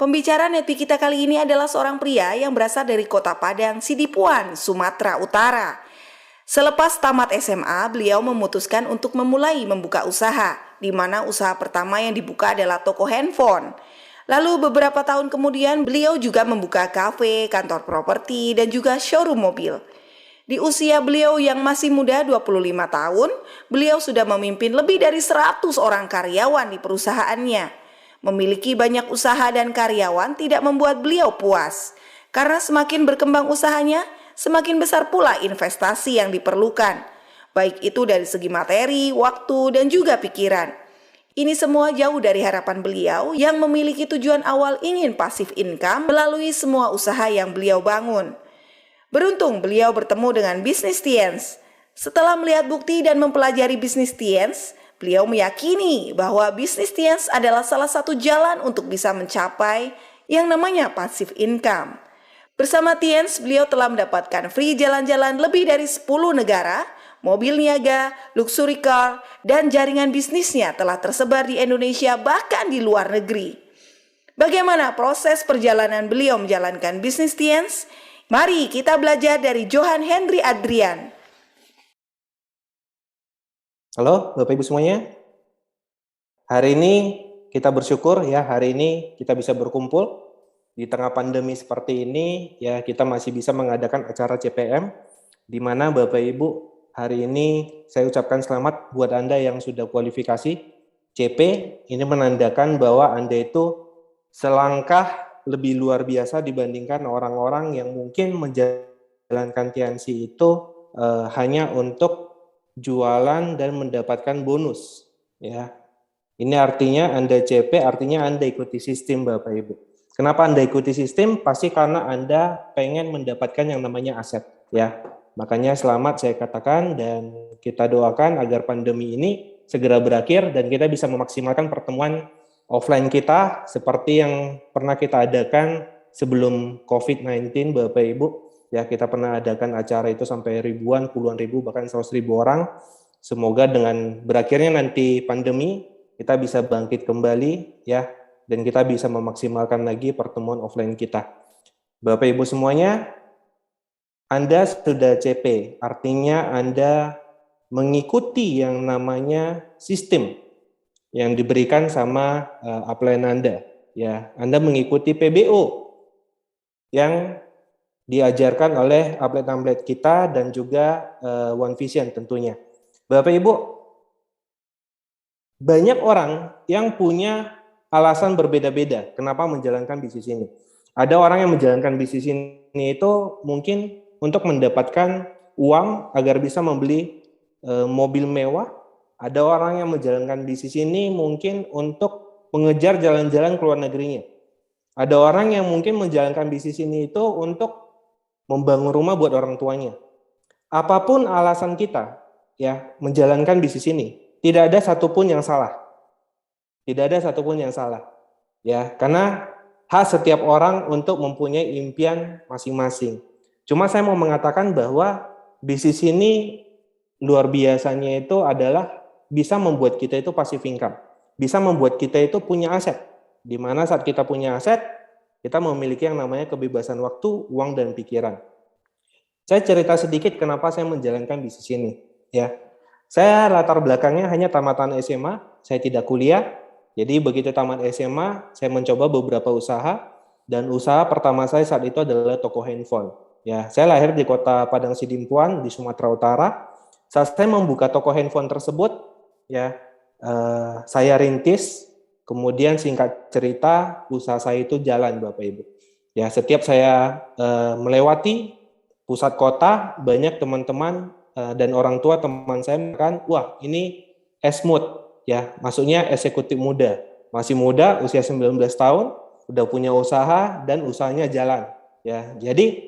Pembicara Netpi kita kali ini adalah seorang pria yang berasal dari kota Padang, Sidipuan, Sumatera Utara. Selepas tamat SMA, beliau memutuskan untuk membuka usaha, di mana usaha pertama yang dibuka adalah toko handphone. Lalu beberapa tahun kemudian, beliau juga membuka kafe, kantor properti, dan juga showroom mobil. Di usia beliau yang masih muda 25 tahun, beliau sudah memimpin lebih dari 100 orang karyawan di perusahaannya. Memiliki banyak usaha dan karyawan tidak membuat beliau puas. Karena semakin berkembang usahanya, semakin besar pula investasi yang diperlukan. Baik itu dari segi materi, waktu, dan juga pikiran. Ini semua jauh dari harapan beliau yang memiliki tujuan awal ingin pasif income melalui semua usaha yang beliau bangun. Beruntung beliau bertemu dengan bisnis Tiens. Setelah melihat bukti dan mempelajari bisnis Tiens, beliau meyakini bahwa bisnis Tiens adalah salah satu jalan untuk bisa mencapai yang namanya passive income. Bersama Tiens, beliau telah mendapatkan free jalan-jalan lebih dari 10 negara, mobil niaga, luxury car, dan jaringan bisnisnya telah tersebar di Indonesia bahkan di luar negeri. Bagaimana proses perjalanan beliau menjalankan bisnis Tiens? Mari kita belajar dari Johan Henry Adrian. Halo Bapak Ibu semuanya. Hari ini kita bersyukur ya, hari ini kita bisa berkumpul di tengah pandemi seperti ini ya, kita masih bisa mengadakan acara CPM di mana Bapak Ibu hari ini saya ucapkan selamat buat Anda yang sudah kualifikasi CP. Ini menandakan bahwa Anda itu selangkah lebih luar biasa dibandingkan orang-orang yang mungkin menjalankan TNC itu hanya untuk jualan dan mendapatkan bonus ya. Ini artinya Anda CP, artinya Anda ikuti sistem Bapak Ibu. Kenapa Anda ikuti sistem? Pasti karena Anda pengen mendapatkan yang namanya aset ya. Makanya selamat saya katakan, dan kita doakan agar pandemi ini segera berakhir dan kita bisa memaksimalkan pertemuan offline kita seperti yang pernah kita adakan sebelum COVID-19 Bapak Ibu. Ya, kita pernah adakan acara itu sampai ribuan, puluhan ribu, bahkan 100.000 orang. Semoga dengan berakhirnya nanti pandemi, kita bisa bangkit kembali ya, dan kita bisa memaksimalkan lagi pertemuan offline kita. Bapak Ibu semuanya, Anda sudah CP, artinya Anda mengikuti yang namanya sistem yang diberikan sama upline Anda. Ya, Anda mengikuti PBO yang diajarkan oleh upline kita dan juga One Vision tentunya. Bapak Ibu, banyak orang yang punya alasan berbeda-beda kenapa menjalankan bisnis ini. Ada orang yang menjalankan bisnis ini itu mungkin untuk mendapatkan uang agar bisa membeli mobil mewah. Ada orang yang menjalankan bisnis ini mungkin untuk mengejar jalan-jalan ke luar negerinya. Ada orang yang mungkin menjalankan bisnis ini itu untuk membangun rumah buat orang tuanya. Apapun alasan kita ya menjalankan bisnis ini, tidak ada satupun yang salah. Tidak ada satupun yang salah. Ya, karena hak setiap orang untuk mempunyai impian masing-masing. Cuma saya mau mengatakan bahwa bisnis ini luar biasanya itu adalah bisa membuat kita itu passive income. Bisa membuat kita itu punya aset. Di mana saat kita punya aset, kita memiliki yang namanya kebebasan waktu, uang, dan pikiran. Saya cerita sedikit kenapa saya menjalankan bisnis ini. Ya, saya latar belakangnya hanya tamatan SMA, saya tidak kuliah. Jadi begitu tamat SMA, saya mencoba beberapa usaha, dan usaha pertama saya saat itu adalah toko handphone. Ya, saya lahir di kota Padang Sidimpuan di Sumatera Utara. Saat saya membuka toko handphone tersebut, ya, saya rintis. Kemudian singkat cerita, usaha saya itu jalan Bapak Ibu. Ya, setiap saya melewati pusat kota, banyak teman-teman dan orang tua teman saya kan, wah ini esmut. Ya, maksudnya eksekutif muda, masih muda, usia 19 tahun, udah punya usaha dan usahanya jalan. Ya, jadi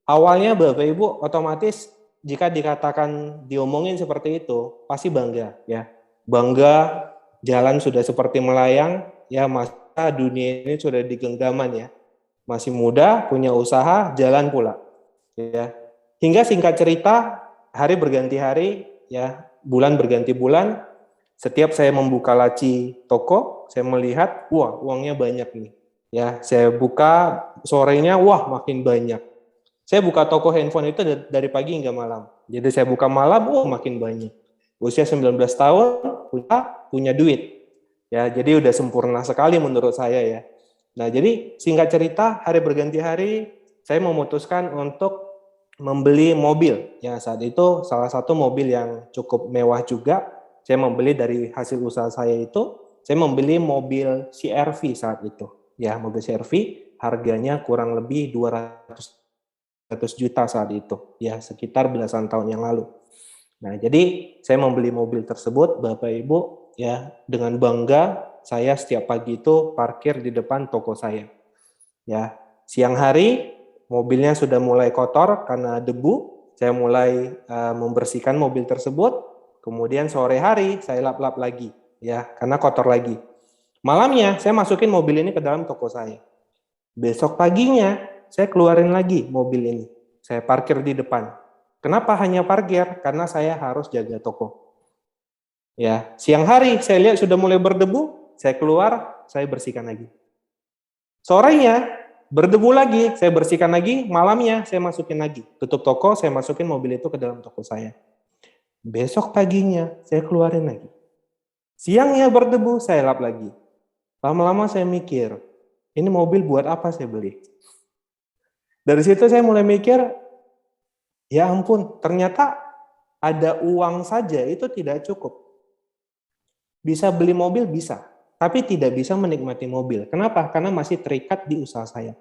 awalnya Bapak Ibu otomatis jika dikatakan diomongin seperti itu pasti bangga ya. Bangga, jalan sudah seperti melayang ya, masa dunia ini sudah di genggaman ya. Masih muda, punya usaha, jalan pula. Ya. Hingga singkat cerita, hari berganti hari ya, bulan berganti bulan. Setiap saya membuka laci toko, saya melihat, wah uangnya banyak nih. Ya, saya buka sorenya, wah makin banyak. Saya buka toko handphone itu dari pagi hingga malam. Jadi saya buka malam, makin banyak. Usia 19 tahun, punya duit. Ya, jadi udah sempurna sekali menurut saya ya. Nah, jadi singkat cerita, hari berganti hari, saya memutuskan untuk membeli mobil. Ya, saat itu salah satu mobil yang cukup mewah juga. Saya membeli dari hasil usaha saya itu, saya membeli mobil CR-V saat itu. Ya, mobil CR-V harganya kurang lebih 200 juta saat itu, ya sekitar belasan tahun yang lalu. Nah, jadi saya membeli mobil tersebut, Bapak Ibu, ya dengan bangga saya setiap pagi itu parkir di depan toko saya. Ya, siang hari mobilnya sudah mulai kotor karena debu, saya mulai membersihkan mobil tersebut. Kemudian sore hari saya lap-lap lagi, ya karena kotor lagi. Malamnya saya masukin mobil ini ke dalam toko saya. Besok paginya saya keluarin lagi mobil ini. Saya parkir di depan. Kenapa hanya parkir? Karena saya harus jaga toko. Ya, siang hari saya lihat sudah mulai berdebu, saya keluar, saya bersihkan lagi. Sorenya berdebu lagi, saya bersihkan lagi, malamnya saya masukin lagi. Tutup toko, saya masukin mobil itu ke dalam toko saya. Besok paginya saya keluarin lagi. Siangnya berdebu, saya lap lagi. Lama-lama saya mikir, ini mobil buat apa saya beli? Dari situ saya mulai mikir, ya ampun, ternyata ada uang saja itu tidak cukup. Bisa beli mobil bisa, tapi tidak bisa menikmati mobil. Kenapa? Karena masih terikat di usaha saya.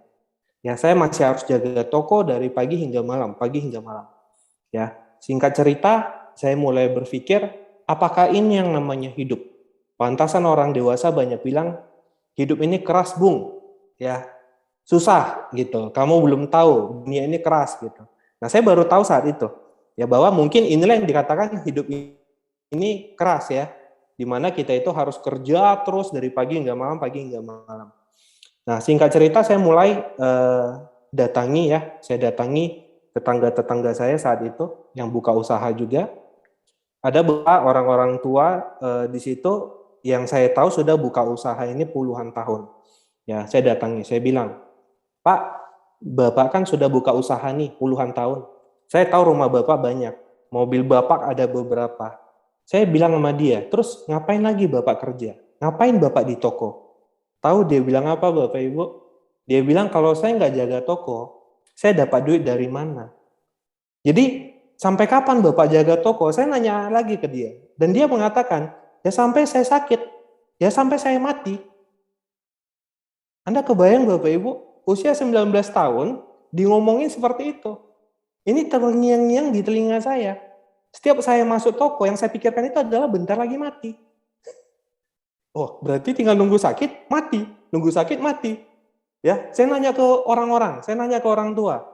Ya, saya masih harus jaga toko dari pagi hingga malam, pagi hingga malam. Ya, singkat cerita, saya mulai berpikir, apakah ini yang namanya hidup? Pantasan orang dewasa banyak bilang, hidup ini keras, Bung. Ya, susah gitu. Kamu belum tahu dunia ini keras gitu. Nah, saya baru tahu saat itu ya bahwa mungkin inilah yang dikatakan hidup ini keras ya, di mana kita itu harus kerja terus dari pagi hingga malam, pagi hingga malam. Nah, singkat cerita saya mulai saya datangi tetangga-tetangga saya saat itu yang buka usaha juga. Ada beberapa orang-orang tua di situ yang saya tahu sudah buka usaha ini puluhan tahun. Ya, saya datangi, saya bilang, Pak, Bapak kan sudah buka usaha nih puluhan tahun. Saya tahu rumah Bapak banyak, mobil Bapak ada beberapa. Saya bilang sama dia, terus ngapain lagi Bapak kerja? Ngapain Bapak di toko? Tahu dia bilang apa Bapak Ibu? Dia bilang kalau saya nggak jaga toko, saya dapat duit dari mana? Jadi sampai kapan Bapak jaga toko? Saya nanya lagi ke dia. Dan dia mengatakan, ya sampai saya sakit, ya sampai saya mati. Anda kebayang Bapak Ibu, usia 19 tahun, di ngomongin seperti itu. Ini terngiang-ngiang di telinga saya. Setiap saya masuk toko, yang saya pikirkan itu adalah bentar lagi mati. Oh, berarti tinggal nunggu sakit, mati. Nunggu sakit, mati. Ya, saya nanya ke orang-orang, saya nanya ke orang tua.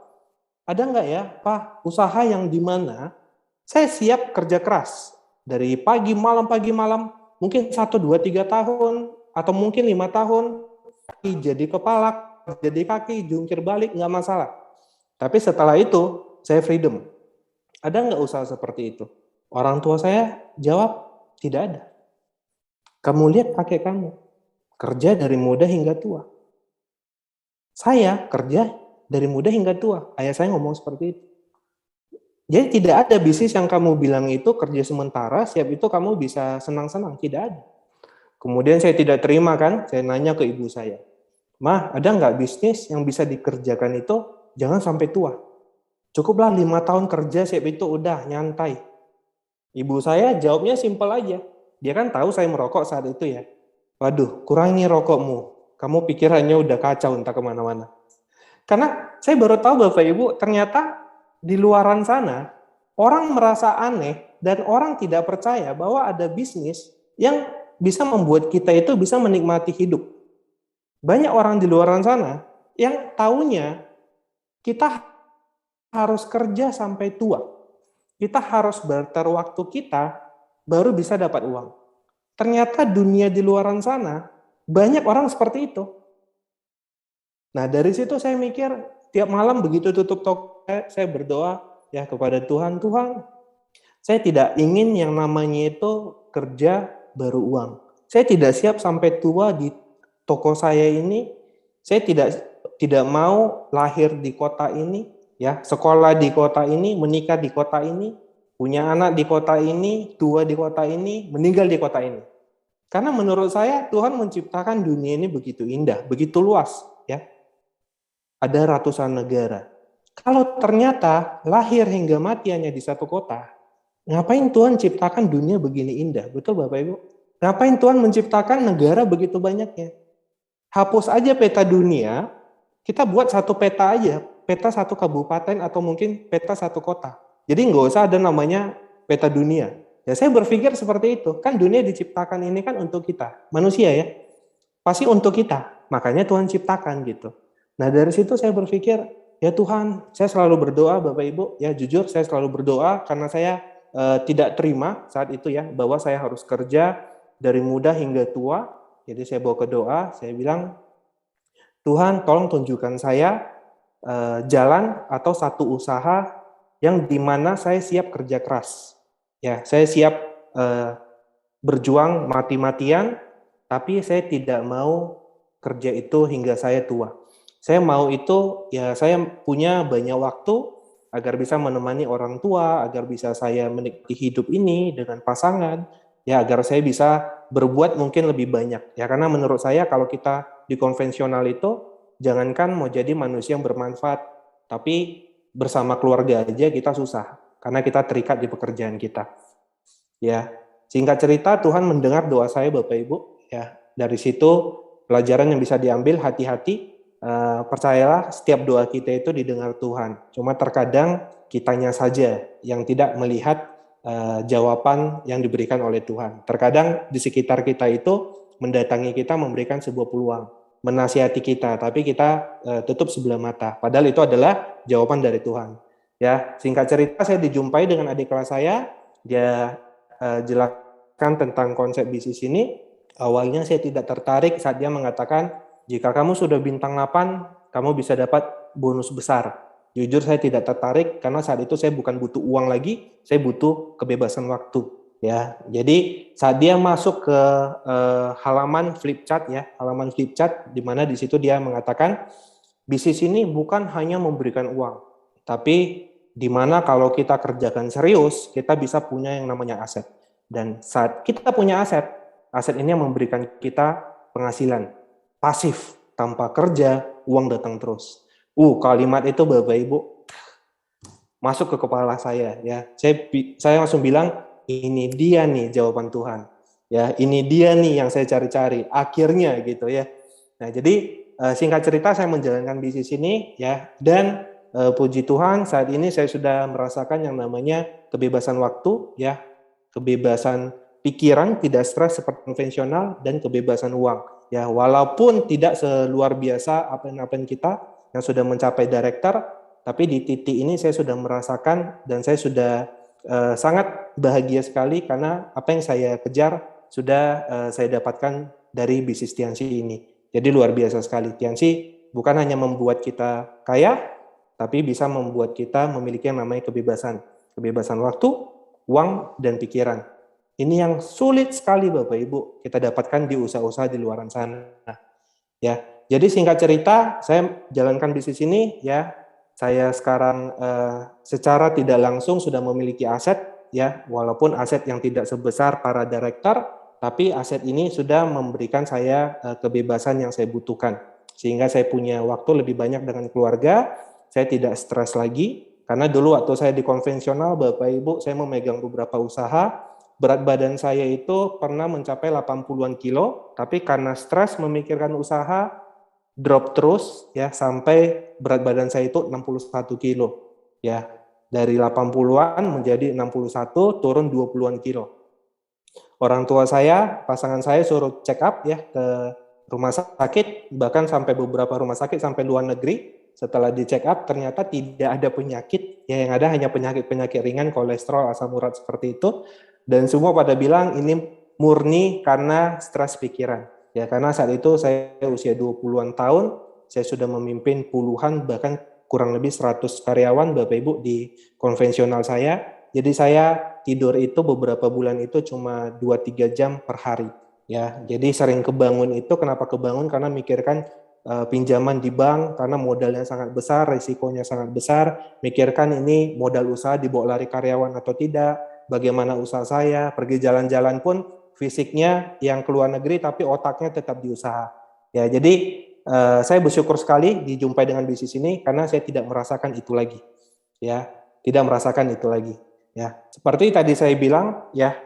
Ada nggak ya, Pak, usaha yang di mana saya siap kerja keras. Dari pagi malam, mungkin 1, 2, 3 tahun, atau mungkin 5 tahun, jadi kepala, jadi kaki, jungkir balik, nggak masalah. Tapi setelah itu, saya freedom. Ada nggak usaha seperti itu? Orang tua saya jawab, tidak ada. Kamu lihat kakek kamu, kerja dari muda hingga tua. Saya kerja dari muda hingga tua. Ayah saya ngomong seperti itu. Jadi tidak ada bisnis yang kamu bilang itu kerja sementara, siap itu kamu bisa senang-senang. Tidak ada. Kemudian saya tidak terima kan, saya nanya ke ibu saya. Mah, ada nggak bisnis yang bisa dikerjakan itu jangan sampai tua? Cukuplah 5 tahun kerja, siap itu udah nyantai. Ibu saya jawabnya simpel aja. Dia kan tahu saya merokok saat itu ya. Waduh, kurangi rokokmu. Kamu pikirannya udah kacau entah kemana-mana. Karena saya baru tahu Bapak Ibu, ternyata di luaran sana, orang merasa aneh dan orang tidak percaya bahwa ada bisnis yang bisa membuat kita itu bisa menikmati hidup. Banyak orang di luaran sana yang taunya kita harus kerja sampai tua. Kita harus barter waktu kita baru bisa dapat uang. Ternyata dunia di luaran sana banyak orang seperti itu. Nah, dari situ saya mikir tiap malam begitu tutup toko saya berdoa ya kepada Tuhan, Tuhan, saya tidak ingin yang namanya itu kerja baru uang. Saya tidak siap sampai tua di toko saya ini Saya tidak mau lahir di kota ini, ya, sekolah di kota ini, menikah di kota ini, punya anak di kota ini, tua di kota ini, meninggal di kota ini. Karena menurut saya Tuhan menciptakan dunia ini begitu indah, begitu luas, ya. Ada ratusan negara. Kalau ternyata lahir hingga mati hanya di satu kota, ngapain Tuhan ciptakan dunia begini indah? Betul Bapak Ibu? Ngapain Tuhan menciptakan negara begitu banyaknya? Hapus aja peta dunia, kita buat satu peta aja, peta satu kabupaten atau mungkin peta satu kota. Jadi nggak usah ada namanya peta dunia. Ya saya berpikir seperti itu, kan dunia diciptakan ini kan untuk kita, manusia ya, pasti untuk kita, makanya Tuhan ciptakan gitu. Nah dari situ saya berpikir, ya Tuhan, saya selalu berdoa Bapak Ibu, ya jujur saya selalu berdoa karena saya tidak terima saat itu ya, bahwa saya harus kerja dari muda hingga tua. Jadi saya bawa ke doa, saya bilang, Tuhan tolong tunjukkan saya jalan atau satu usaha yang dimana saya siap kerja keras. Ya, saya siap berjuang mati-matian, tapi saya tidak mau kerja itu hingga saya tua. Saya mau itu, ya saya punya banyak waktu agar bisa menemani orang tua, agar bisa saya menikmati hidup ini dengan pasangan, ya agar saya bisa berbuat mungkin lebih banyak. Ya karena menurut saya kalau kita di konvensional itu, jangankan mau jadi manusia yang bermanfaat, tapi bersama keluarga aja kita susah, karena kita terikat di pekerjaan kita. Ya, singkat cerita Tuhan mendengar doa saya Bapak Ibu. Ya, dari situ pelajaran yang bisa diambil, hati-hati. Percayalah setiap doa kita itu didengar Tuhan. Cuma terkadang kitanya saja yang tidak melihat jawaban yang diberikan oleh Tuhan. Terkadang di sekitar kita itu mendatangi kita memberikan sebuah peluang, menasihati kita, tapi kita tutup sebelah mata. Padahal itu adalah jawaban dari Tuhan. Ya, singkat cerita saya dijumpai dengan adik kelas saya, dia jelaskan tentang konsep bisnis ini. Awalnya saya tidak tertarik saat dia mengatakan, jika kamu sudah bintang 8, kamu bisa dapat bonus besar. Jujur saya tidak tertarik karena saat itu saya bukan butuh uang lagi, saya butuh kebebasan waktu. Ya, jadi saat dia masuk ke halaman Flipchart ya, halaman Flipchart di mana di situ dia mengatakan bisnis ini bukan hanya memberikan uang, tapi di mana kalau kita kerjakan serius, kita bisa punya yang namanya aset. Dan saat kita punya aset, aset ini yang memberikan kita penghasilan pasif, tanpa kerja, uang datang terus. Kalimat itu Bapak Ibu masuk ke kepala saya ya. Saya langsung bilang, ini dia nih jawaban Tuhan. Ya, ini dia nih yang saya cari-cari akhirnya gitu ya. Nah, jadi singkat cerita saya menjalankan bisnis ini ya, dan puji Tuhan saat ini saya sudah merasakan yang namanya kebebasan waktu ya, kebebasan pikiran, tidak stres seperti konvensional, dan kebebasan uang. Ya, walaupun tidak seluar biasa apa-apa kita yang sudah mencapai director, tapi di titik ini saya sudah merasakan dan saya sudah sangat bahagia sekali karena apa yang saya kejar sudah saya dapatkan dari bisnis Tiansi ini. Jadi luar biasa sekali. Tiansi bukan hanya membuat kita kaya, tapi bisa membuat kita memiliki yang namanya kebebasan. Kebebasan waktu, uang, dan pikiran. Ini yang sulit sekali Bapak Ibu kita dapatkan di usaha-usaha di luar sana. Ya, jadi singkat cerita saya jalankan bisnis ini ya. Saya sekarang secara tidak langsung sudah memiliki aset ya, walaupun aset yang tidak sebesar para direktur, tapi aset ini sudah memberikan saya kebebasan yang saya butuhkan. Sehingga saya punya waktu lebih banyak dengan keluarga, saya tidak stres lagi. Karena dulu waktu saya di konvensional Bapak Ibu, saya memegang beberapa usaha. Berat badan saya itu pernah mencapai 80-an kilo, tapi karena stres memikirkan usaha, drop terus ya sampai berat badan saya itu 61 kilo. Ya, dari 80-an menjadi 61, turun 20-an kilo. Orang tua saya, pasangan saya suruh check up ya ke rumah sakit, bahkan sampai beberapa rumah sakit sampai luar negeri. Setelah di check up ternyata tidak ada penyakit, ya yang ada hanya penyakit-penyakit ringan, kolesterol, asam urat seperti itu. Dan semua pada bilang ini murni karena stres pikiran. Ya, karena saat itu saya usia 20-an tahun, saya sudah memimpin puluhan bahkan kurang lebih 100 karyawan Bapak Ibu di konvensional saya. Jadi saya tidur itu beberapa bulan itu cuma 2-3 jam per hari. Ya, jadi sering kebangun itu kenapa kebangun? Karena mikirkan pinjaman di bank karena modalnya sangat besar, risikonya sangat besar, mikirkan ini modal usaha dibawa lari karyawan atau tidak, bagaimana usaha saya, pergi jalan-jalan pun fisiknya yang keluar negeri tapi otaknya tetap di usaha. Ya, jadi saya bersyukur sekali dijumpai dengan bisnis ini karena saya tidak merasakan itu lagi. Ya, tidak merasakan itu lagi. Ya, seperti tadi saya bilang, ya,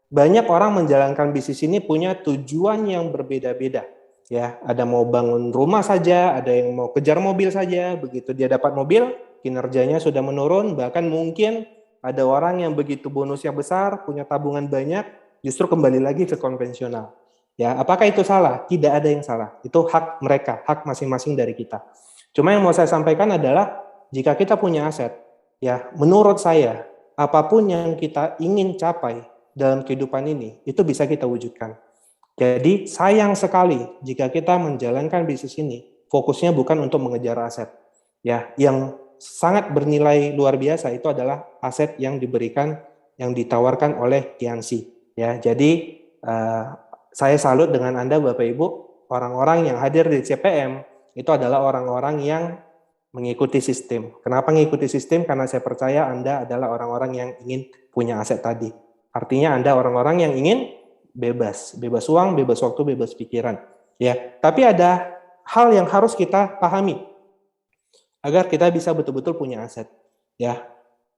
banyak orang menjalankan bisnis ini punya tujuan yang berbeda-beda. Ya, ada mau bangun rumah saja, ada yang mau kejar mobil saja. Begitu dia dapat mobil, kinerjanya sudah menurun. Bahkan mungkin ada orang yang begitu bonusnya besar, punya tabungan banyak, justru kembali lagi ke konvensional. Ya, apakah itu salah? Tidak ada yang salah. Itu hak mereka, hak masing-masing dari kita. Cuma yang mau saya sampaikan adalah jika kita punya aset, ya, menurut saya apapun yang kita ingin capai dalam kehidupan ini, itu bisa kita wujudkan. Jadi sayang sekali jika kita menjalankan bisnis ini, fokusnya bukan untuk mengejar aset. Ya, yang sangat bernilai luar biasa itu adalah aset yang diberikan, yang ditawarkan oleh Tianxi. Ya, jadi saya salut dengan Anda Bapak Ibu, orang-orang yang hadir di CPM itu adalah orang-orang yang mengikuti sistem. Kenapa mengikuti sistem? Karena saya percaya Anda adalah orang-orang yang ingin punya aset tadi. Artinya Anda orang-orang yang ingin bebas uang, bebas waktu, bebas pikiran. Ya, tapi ada hal yang harus kita pahami agar kita bisa betul-betul punya aset. Ya,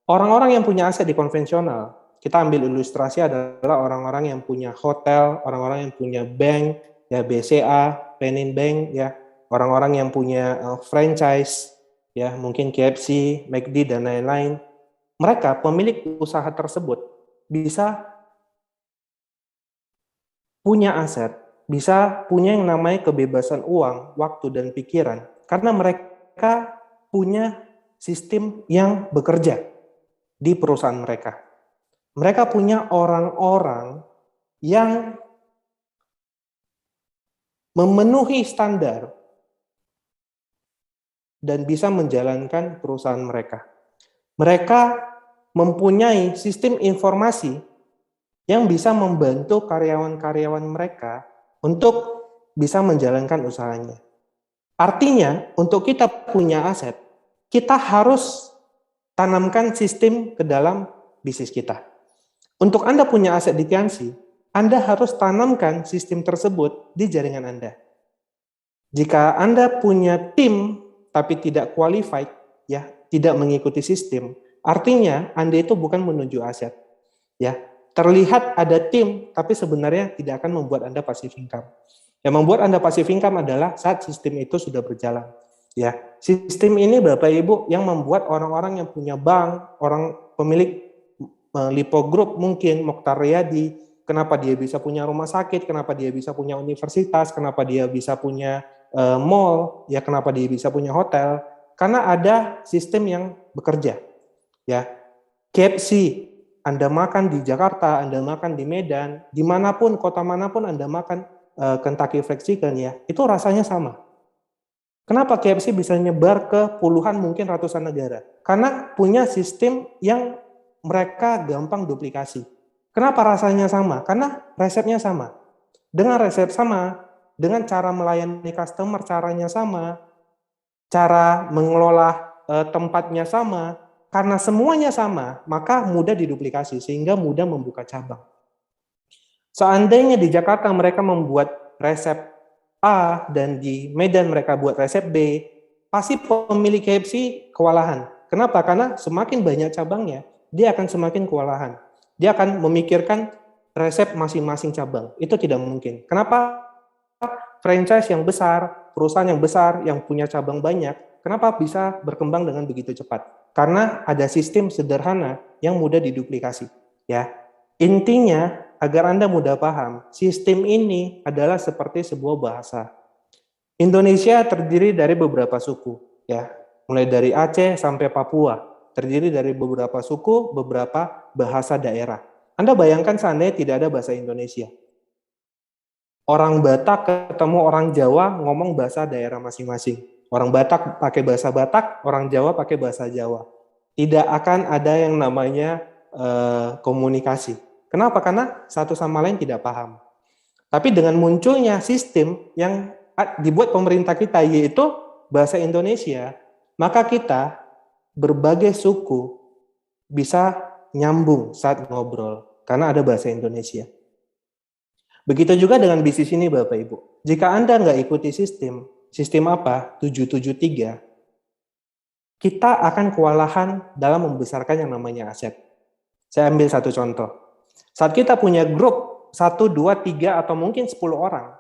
orang-orang yang punya aset di konvensional, kita ambil ilustrasi adalah orang-orang yang punya hotel, orang-orang yang punya bank, ya BCA, Penin Bank, ya orang-orang yang punya franchise, ya mungkin KFC, McD dan lain-lain. Mereka pemilik usaha tersebut bisa punya aset, bisa punya yang namanya kebebasan uang, waktu dan pikiran karena mereka punya sistem yang bekerja di perusahaan mereka. Mereka punya orang-orang yang memenuhi standar dan bisa menjalankan perusahaan mereka. Mereka mempunyai sistem informasi yang bisa membantu karyawan-karyawan mereka untuk bisa menjalankan usahanya. Artinya, untuk kita punya aset, kita harus tanamkan sistem ke dalam bisnis kita. Untuk Anda punya aset di Tianxi, Anda harus tanamkan sistem tersebut di jaringan Anda. Jika Anda punya tim tapi tidak qualified, ya, tidak mengikuti sistem, artinya Anda itu bukan menuju aset. Ya, terlihat ada tim tapi sebenarnya tidak akan membuat Anda passive income. Yang membuat Anda passive income adalah saat sistem itu sudah berjalan. Ya, sistem ini Bapak Ibu yang membuat orang-orang yang punya bank, orang pemilik Lipo Group mungkin Mokhtar Riyadi, kenapa dia bisa punya rumah sakit, kenapa dia bisa punya universitas, kenapa dia bisa punya mall, ya kenapa dia bisa punya hotel, karena ada sistem yang bekerja. Ya, KFC, Anda makan di Jakarta, Anda makan di Medan, dimanapun, kota manapun Anda makan Kentucky Fried Chicken, ya, itu rasanya sama. Kenapa KFC bisa nyebar ke puluhan mungkin ratusan negara? Karena punya sistem yang mereka gampang duplikasi. Kenapa rasanya sama? Karena resepnya sama. Dengan resep sama, dengan cara melayani customer caranya sama, cara mengelola tempatnya sama, karena semuanya sama, maka mudah diduplikasi sehingga mudah membuka cabang. Seandainya di Jakarta mereka membuat resep A dan di Medan mereka buat resep B, pasti pemilik KFC kewalahan. Kenapa? Karena semakin banyak cabangnya, dia akan semakin kewalahan. Dia akan memikirkan resep masing-masing cabang. Itu tidak mungkin. Kenapa? Franchise yang besar, perusahaan yang besar, yang punya cabang banyak, kenapa bisa berkembang dengan begitu cepat? Karena ada sistem sederhana yang mudah diduplikasi. Ya, intinya agar Anda mudah paham, sistem ini adalah seperti sebuah bahasa. Indonesia terdiri dari beberapa suku, ya, mulai dari Aceh sampai Papua, terdiri dari beberapa suku, beberapa bahasa daerah. Anda bayangkan seandainya tidak ada bahasa Indonesia. Orang Batak ketemu orang Jawa ngomong bahasa daerah masing-masing. Orang Batak pakai bahasa Batak, orang Jawa pakai bahasa Jawa. Tidak akan ada yang namanya komunikasi. Kenapa? Karena satu sama lain tidak paham. Tapi dengan munculnya sistem yang dibuat pemerintah kita, yaitu bahasa Indonesia, maka kita berbagai suku bisa nyambung saat ngobrol karena ada bahasa Indonesia. Begitu juga dengan bisnis ini Bapak Ibu. Jika Anda nggak ikuti sistem apa? 773, kita akan kewalahan dalam membesarkan yang namanya aset. Saya ambil satu contoh. Saat kita punya grup 1, 2, 3, atau mungkin 10 orang,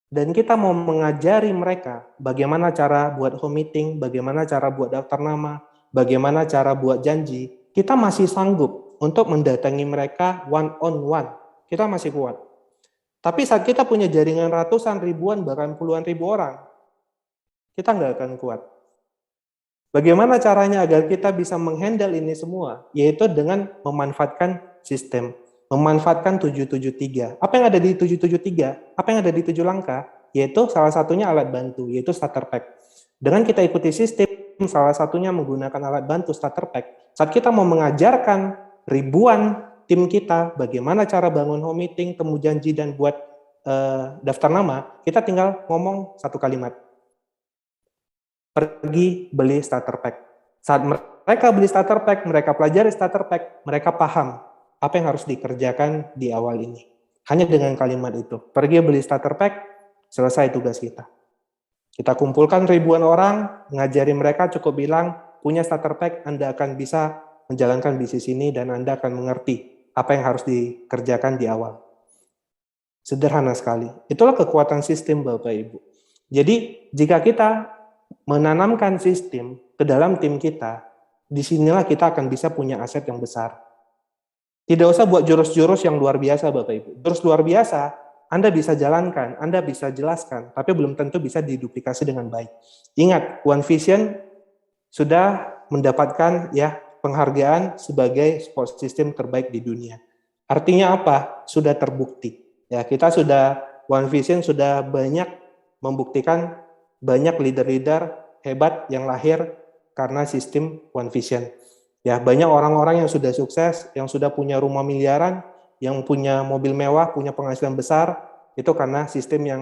dan kita mau mengajari mereka bagaimana cara buat home meeting, bagaimana cara buat daftar nama, bagaimana cara buat janji, kita masih sanggup untuk mendatangi mereka one on one. Kita masih kuat. Tapi saat kita punya jaringan ratusan, ribuan, bahkan puluhan ribu orang, kita nggak akan kuat. Bagaimana caranya agar kita bisa menghandle ini semua? Yaitu dengan memanfaatkan sistem, memanfaatkan 773. Apa yang ada di 773? Apa yang ada di 7 langkah? Yaitu salah satunya alat bantu, yaitu starter pack. Dengan kita ikuti sistem, salah satunya menggunakan alat bantu starter pack. Saat kita mau mengajarkan ribuan tim kita bagaimana cara bangun home meeting, temu janji, dan buat daftar nama, kita tinggal ngomong satu kalimat. Pergi beli starter pack. Saat mereka beli starter pack, mereka pelajari starter pack, mereka paham apa yang harus dikerjakan di awal ini. Hanya dengan kalimat itu. Pergi beli starter pack, selesai tugas kita. Kita kumpulkan ribuan orang, ngajari mereka, cukup bilang, punya starter pack, Anda akan bisa menjalankan bisnis ini dan Anda akan mengerti apa yang harus dikerjakan di awal. Sederhana sekali. Itulah kekuatan sistem Bapak Ibu. Jadi jika kita menanamkan sistem ke dalam tim kita, disinilah kita akan bisa punya aset yang besar. Tidak usah buat jurus-jurus yang luar biasa Bapak Ibu. Jurus luar biasa, Anda bisa jalankan, Anda bisa jelaskan, tapi belum tentu bisa diduplikasi dengan baik. Ingat, One Vision sudah mendapatkan penghargaan sebagai support system terbaik di dunia. Artinya apa? Sudah terbukti. Ya, kita sudah One Vision sudah banyak membuktikan banyak leader-leader hebat yang lahir karena sistem One Vision. Ya, banyak orang-orang yang sudah sukses, yang sudah punya rumah miliaran, yang punya mobil mewah, punya penghasilan besar, itu karena sistem yang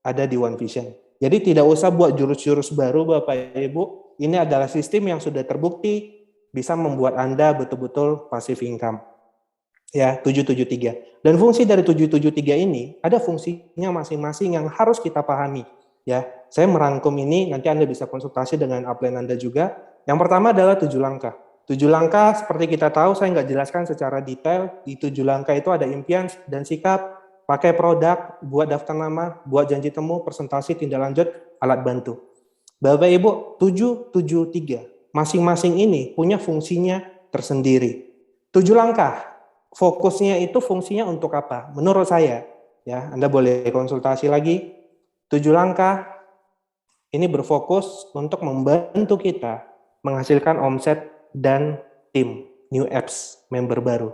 ada di One Vision. Jadi tidak usah buat jurus-jurus baru Bapak Ibu. Ini adalah sistem yang sudah terbukti bisa membuat Anda betul-betul passive income. Ya, 773. Dan fungsi dari 773 ini ada fungsinya masing-masing yang harus kita pahami. Ya, saya merangkum ini, nanti Anda bisa konsultasi dengan upline Anda juga. Yang pertama adalah 7 langkah. 7 langkah seperti kita tahu, saya nggak jelaskan secara detail. Di 7 langkah itu ada impian dan sikap, pakai produk, buat daftar nama, buat janji temu, presentasi, tindak lanjut, alat bantu. Bapak Ibu, 773. Masing-masing ini punya fungsinya tersendiri. 7 langkah, fokusnya itu fungsinya untuk apa? Menurut saya, ya Anda boleh konsultasi lagi. 7 langkah ini berfokus untuk membantu kita menghasilkan omset dan tim, new apps, member baru.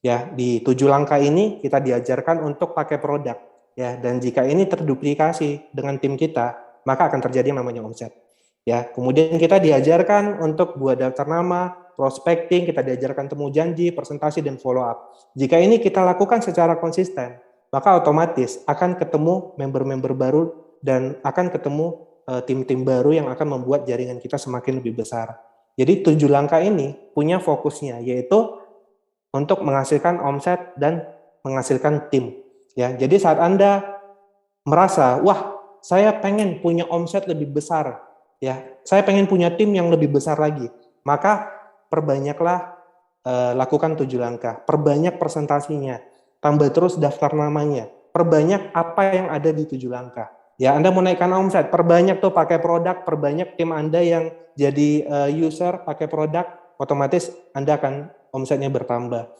Ya, di 7 langkah ini kita diajarkan untuk pakai produk. Ya, dan jika ini terduplikasi dengan tim kita, maka akan terjadi namanya omset. Ya, kemudian kita diajarkan untuk buat daftar nama, prospecting, kita diajarkan temu janji, presentasi, dan follow up. Jika ini kita lakukan secara konsisten, maka otomatis akan ketemu member-member baru dan akan ketemu tim-tim baru yang akan membuat jaringan kita semakin lebih besar. Jadi 7 langkah ini punya fokusnya, yaitu untuk menghasilkan omset dan menghasilkan tim. Ya, jadi saat Anda merasa, wah, saya pengen punya omset lebih besar, ya, saya pengen punya tim yang lebih besar lagi, maka perbanyaklah lakukan 7 langkah, perbanyak presentasinya, tambah terus daftar namanya, perbanyak apa yang ada di 7 langkah. Ya, Anda mau naikkan omset, perbanyak tuh pakai produk, perbanyak tim Anda yang jadi user pakai produk, otomatis Anda akan omsetnya bertambah.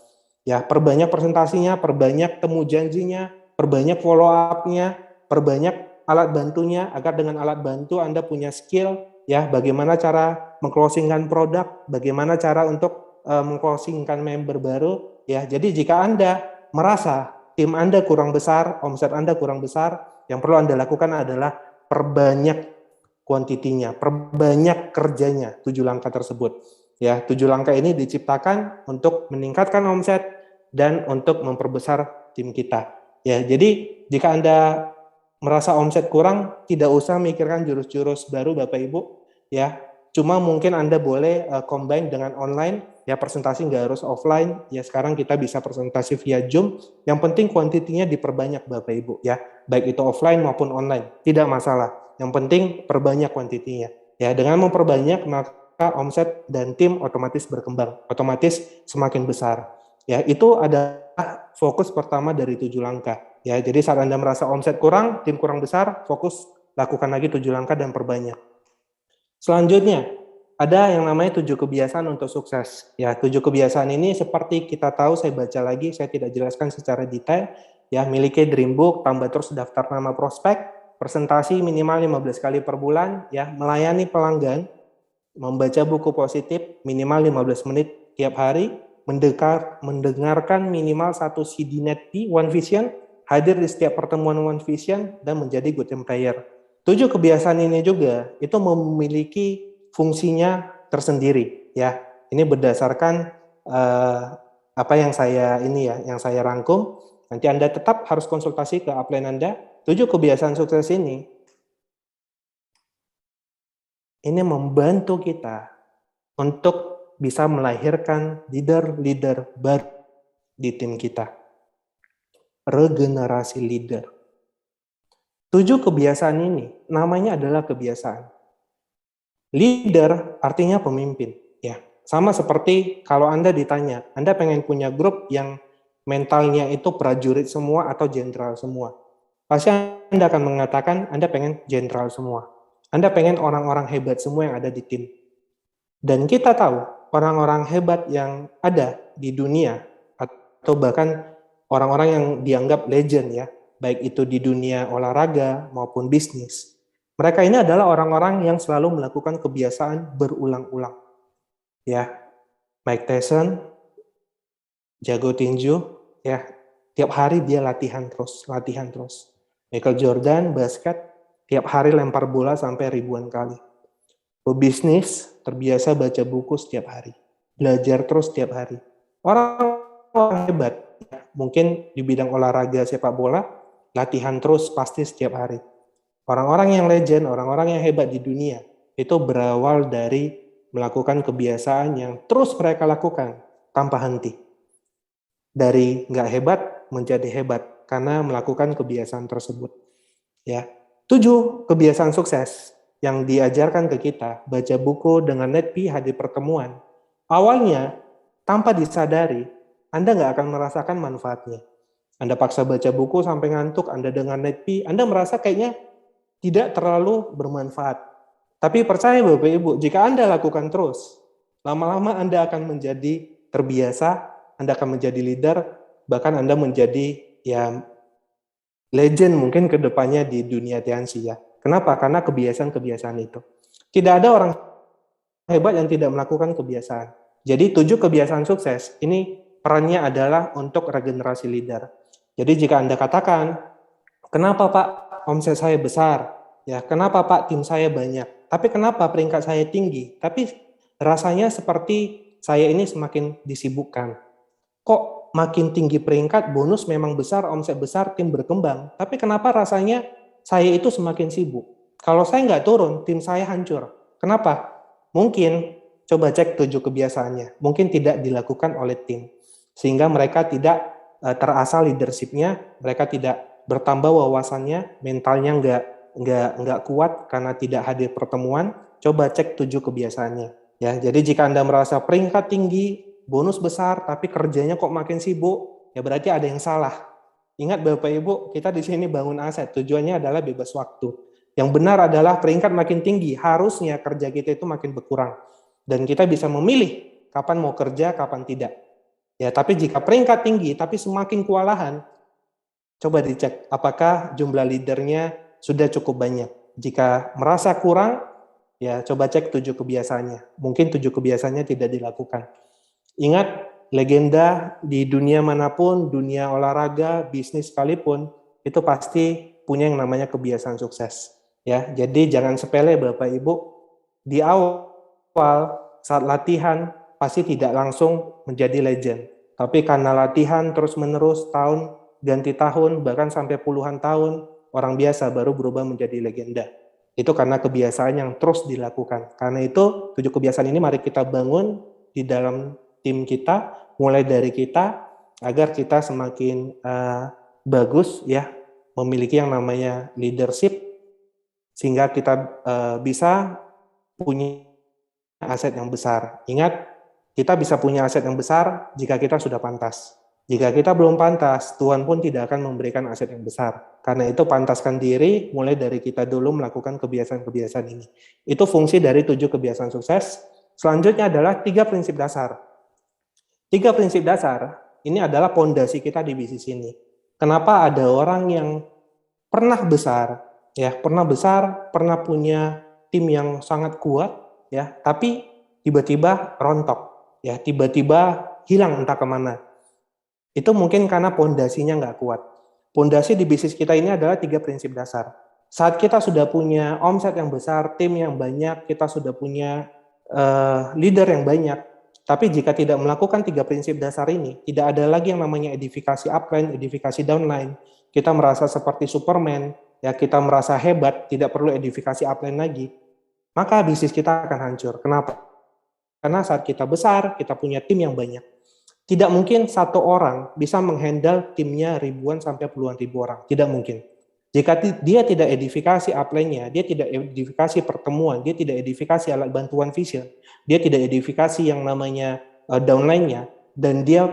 Ya, perbanyak presentasinya, perbanyak temu janjinya, perbanyak follow up-nya, perbanyak alat bantunya agar dengan alat bantu Anda punya skill, ya, bagaimana cara meng-closingkan produk, bagaimana cara untuk meng-closingkan member baru, ya. Jadi jika Anda merasa tim Anda kurang besar, omset Anda kurang besar, yang perlu Anda lakukan adalah perbanyak kuantitinya, perbanyak kerjanya, 7 langkah tersebut. Ya, 7 langkah ini diciptakan untuk meningkatkan omset dan untuk memperbesar tim kita. Ya, jadi jika Anda merasa omset kurang, tidak usah mikirkan jurus-jurus baru Bapak Ibu, ya. Cuma mungkin Anda boleh combine dengan online, ya presentasi nggak harus offline, ya sekarang kita bisa presentasi via Zoom, yang penting kuantitinya diperbanyak Bapak Ibu, ya. Baik itu offline maupun online, tidak masalah. Yang penting perbanyak kuantitinya. Ya, dengan memperbanyak maka omset dan tim otomatis berkembang, otomatis semakin besar. Ya, itu adalah fokus pertama dari 7 langkah. Ya, jadi saat Anda merasa omset kurang, tim kurang besar, fokus lakukan lagi 7 langkah dan perbanyak. Selanjutnya, ada yang namanya 7 kebiasaan untuk sukses. Ya, 7 kebiasaan ini seperti kita tahu, saya baca lagi, saya tidak jelaskan secara detail. Ya, miliki dream book, tambah terus daftar nama prospek, presentasi minimal 15 kali per bulan, ya, melayani pelanggan, membaca buku positif minimal 15 menit tiap hari, mendengarkan minimal 1 CD NetP One Vision, hadir di setiap pertemuan One Vision, dan menjadi good team player. 7 kebiasaan ini juga itu memiliki fungsinya tersendiri, ya. Ini berdasarkan apa yang saya rangkum. Nanti Anda tetap harus konsultasi ke upline Anda. 7 kebiasaan sukses ini membantu kita untuk bisa melahirkan leader-leader baru di tim kita. Regenerasi leader. 7 kebiasaan ini namanya adalah kebiasaan. Leader artinya pemimpin, ya. Sama seperti kalau Anda ditanya, Anda pengen punya grup yang mentalnya itu prajurit semua atau jenderal semua. Pasti Anda akan mengatakan Anda pengen jenderal semua. Anda pengen orang-orang hebat semua yang ada di tim. Dan kita tahu orang-orang hebat yang ada di dunia atau bahkan orang-orang yang dianggap legend, ya, baik itu di dunia olahraga maupun bisnis. Mereka ini adalah orang-orang yang selalu melakukan kebiasaan berulang-ulang. Ya, Mike Tyson, jago tinju, ya, tiap hari dia latihan terus. Michael Jordan, basket, tiap hari lempar bola sampai ribuan kali. Pebisnis terbiasa baca buku setiap hari, belajar terus setiap hari. Orang hebat, mungkin di bidang olahraga sepak bola, latihan terus pasti setiap hari. Orang-orang yang legend, orang-orang yang hebat di dunia, itu berawal dari melakukan kebiasaan yang terus mereka lakukan tanpa henti. Dari nggak hebat menjadi hebat karena melakukan kebiasaan tersebut. Ya, 7 kebiasaan sukses yang diajarkan ke kita, baca buku dengan NetP, hadir pertemuan. Awalnya, tanpa disadari, Anda nggak akan merasakan manfaatnya. Anda paksa baca buku sampai ngantuk, Anda dengan NetP, Anda merasa kayaknya tidak terlalu bermanfaat. Tapi percaya Bapak Ibu, jika Anda lakukan terus, lama-lama Anda akan menjadi terbiasa, Anda akan menjadi leader, bahkan Anda menjadi legend mungkin ke depannya di dunia Tianxi, ya. Kenapa? Karena kebiasaan-kebiasaan itu. Tidak ada orang hebat yang tidak melakukan kebiasaan. Jadi 7 kebiasaan sukses, ini perannya adalah untuk regenerasi leader. Jadi jika Anda katakan, kenapa Pak omset saya besar? Ya, kenapa Pak tim saya banyak? Tapi kenapa peringkat saya tinggi? Tapi rasanya seperti saya ini semakin disibukkan. Kok makin tinggi peringkat, bonus memang besar, omset besar, tim berkembang. Tapi kenapa rasanya saya itu semakin sibuk? Kalau saya nggak turun, tim saya hancur. Kenapa? Mungkin, coba cek 7 kebiasaannya. Mungkin tidak dilakukan oleh tim. Sehingga mereka tidak terasah leadership-nya, mereka tidak bertambah wawasannya, mentalnya nggak kuat karena tidak hadir pertemuan. Coba cek 7 kebiasaannya. Ya, jadi jika Anda merasa peringkat tinggi, bonus besar, tapi kerjanya kok makin sibuk, ya berarti ada yang salah. Ingat Bapak Ibu, kita di sini bangun aset, tujuannya adalah bebas waktu. Yang benar adalah peringkat makin tinggi, harusnya kerja kita itu makin berkurang. Dan kita bisa memilih kapan mau kerja, kapan tidak. Ya, tapi jika peringkat tinggi, tapi semakin kewalahan, coba dicek apakah jumlah leadernya sudah cukup banyak. Jika merasa kurang, ya coba cek 7 kebiasaannya. Mungkin 7 kebiasaannya tidak dilakukan. Ingat, legenda di dunia manapun, dunia olahraga, bisnis sekalipun, itu pasti punya yang namanya kebiasaan sukses. Ya, jadi jangan sepele Bapak Ibu. Di awal saat latihan pasti tidak langsung menjadi legend. Tapi karena latihan terus-menerus tahun ganti tahun bahkan sampai puluhan tahun, orang biasa baru berubah menjadi legenda. Itu karena kebiasaan yang terus dilakukan. Karena itu 7 kebiasaan ini mari kita bangun di dalam tim kita, mulai dari kita, agar kita semakin bagus ya, memiliki yang namanya leadership, sehingga kita bisa punya aset yang besar. Ingat, kita bisa punya aset yang besar jika kita sudah pantas. Jika kita belum pantas, Tuhan pun tidak akan memberikan aset yang besar. Karena itu pantaskan diri, mulai dari kita dulu melakukan kebiasaan-kebiasaan ini. Itu fungsi dari 7 kebiasaan sukses. Selanjutnya adalah 3 prinsip dasar. 3 prinsip dasar ini adalah pondasi kita di bisnis ini. Kenapa ada orang yang pernah besar, pernah punya tim yang sangat kuat, ya, tapi tiba-tiba rontok, ya, tiba-tiba hilang entah kemana. Itu mungkin karena pondasinya nggak kuat. Pondasi di bisnis kita ini adalah 3 prinsip dasar. Saat kita sudah punya omset yang besar, tim yang banyak, kita sudah punya leader yang banyak, tapi jika tidak melakukan 3 prinsip dasar ini, tidak ada lagi yang namanya edifikasi upline, edifikasi downline. Kita merasa seperti Superman, ya, kita merasa hebat, tidak perlu edifikasi upline lagi. Maka bisnis kita akan hancur. Kenapa? Karena saat kita besar, kita punya tim yang banyak. Tidak mungkin satu orang bisa menghandle timnya ribuan sampai puluhan ribu orang. Tidak mungkin. Jika dia tidak edifikasi upline-nya, dia tidak edifikasi pertemuan, dia tidak edifikasi alat bantuan vision, dia tidak edifikasi yang namanya downline-nya, dan dia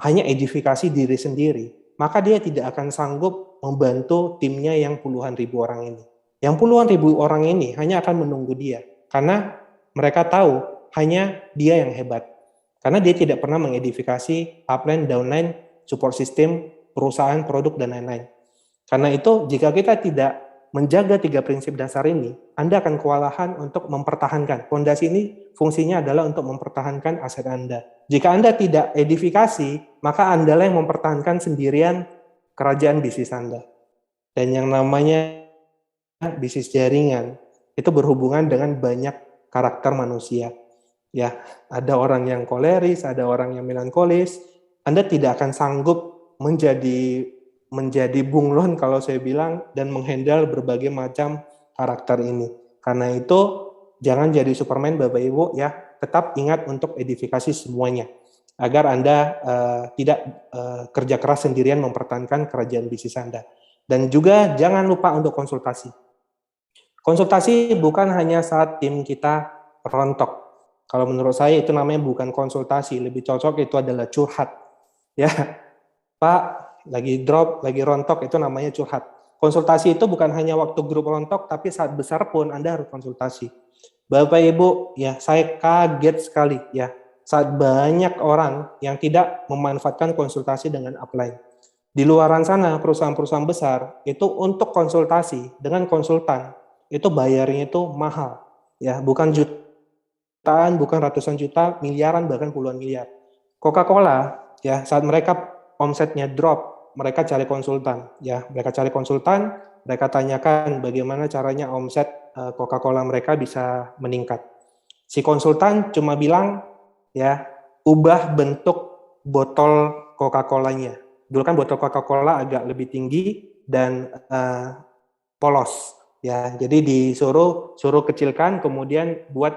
hanya edifikasi diri sendiri, maka dia tidak akan sanggup membantu timnya yang puluhan ribu orang ini. Yang puluhan ribu orang ini hanya akan menunggu dia, karena mereka tahu hanya dia yang hebat. Karena dia tidak pernah mengedifikasi upline, downline, support system, perusahaan, produk, dan lain-lain. Karena itu, jika kita tidak menjaga 3 prinsip dasar ini, Anda akan kewalahan untuk mempertahankan. Fondasi ini fungsinya adalah untuk mempertahankan aset Anda. Jika Anda tidak edifikasi, maka Anda lah yang mempertahankan sendirian kerajaan bisnis Anda. Dan yang namanya bisnis jaringan, itu berhubungan dengan banyak karakter manusia. Ya, ada orang yang koleris, ada orang yang melankolis. Anda tidak akan sanggup menjadi bunglon kalau saya bilang, dan menghandle berbagai macam karakter ini. Karena itu jangan jadi Superman Bapak Ibu, ya. Tetap ingat untuk edifikasi semuanya agar Anda tidak kerja keras sendirian mempertahankan kerajaan bisnis Anda. Dan juga jangan lupa untuk konsultasi. Konsultasi bukan hanya saat tim kita rontok. Kalau menurut saya itu namanya bukan konsultasi, lebih cocok itu adalah curhat. Ya, Pak, lagi drop, lagi rontok, itu namanya curhat. Konsultasi itu bukan hanya waktu grup rontok, tapi saat besar pun Anda harus konsultasi. Bapak Ibu, ya, saya kaget sekali ya saat banyak orang yang tidak memanfaatkan konsultasi dengan upline. Di luaran sana perusahaan-perusahaan besar itu untuk konsultasi dengan konsultan itu bayarnya itu mahal, ya, bukan jutaan, bukan ratusan juta, miliaran, bahkan puluhan miliar. Coca-Cola, ya, saat mereka omsetnya drop, mereka cari konsultan, ya, mereka cari konsultan, mereka tanyakan bagaimana caranya omset Coca-Cola mereka bisa meningkat. Si konsultan cuma bilang, ya, ubah bentuk botol Coca-Colanya. Dulu kan botol Coca-Cola agak lebih tinggi dan polos, ya, jadi suruh kecilkan, kemudian buat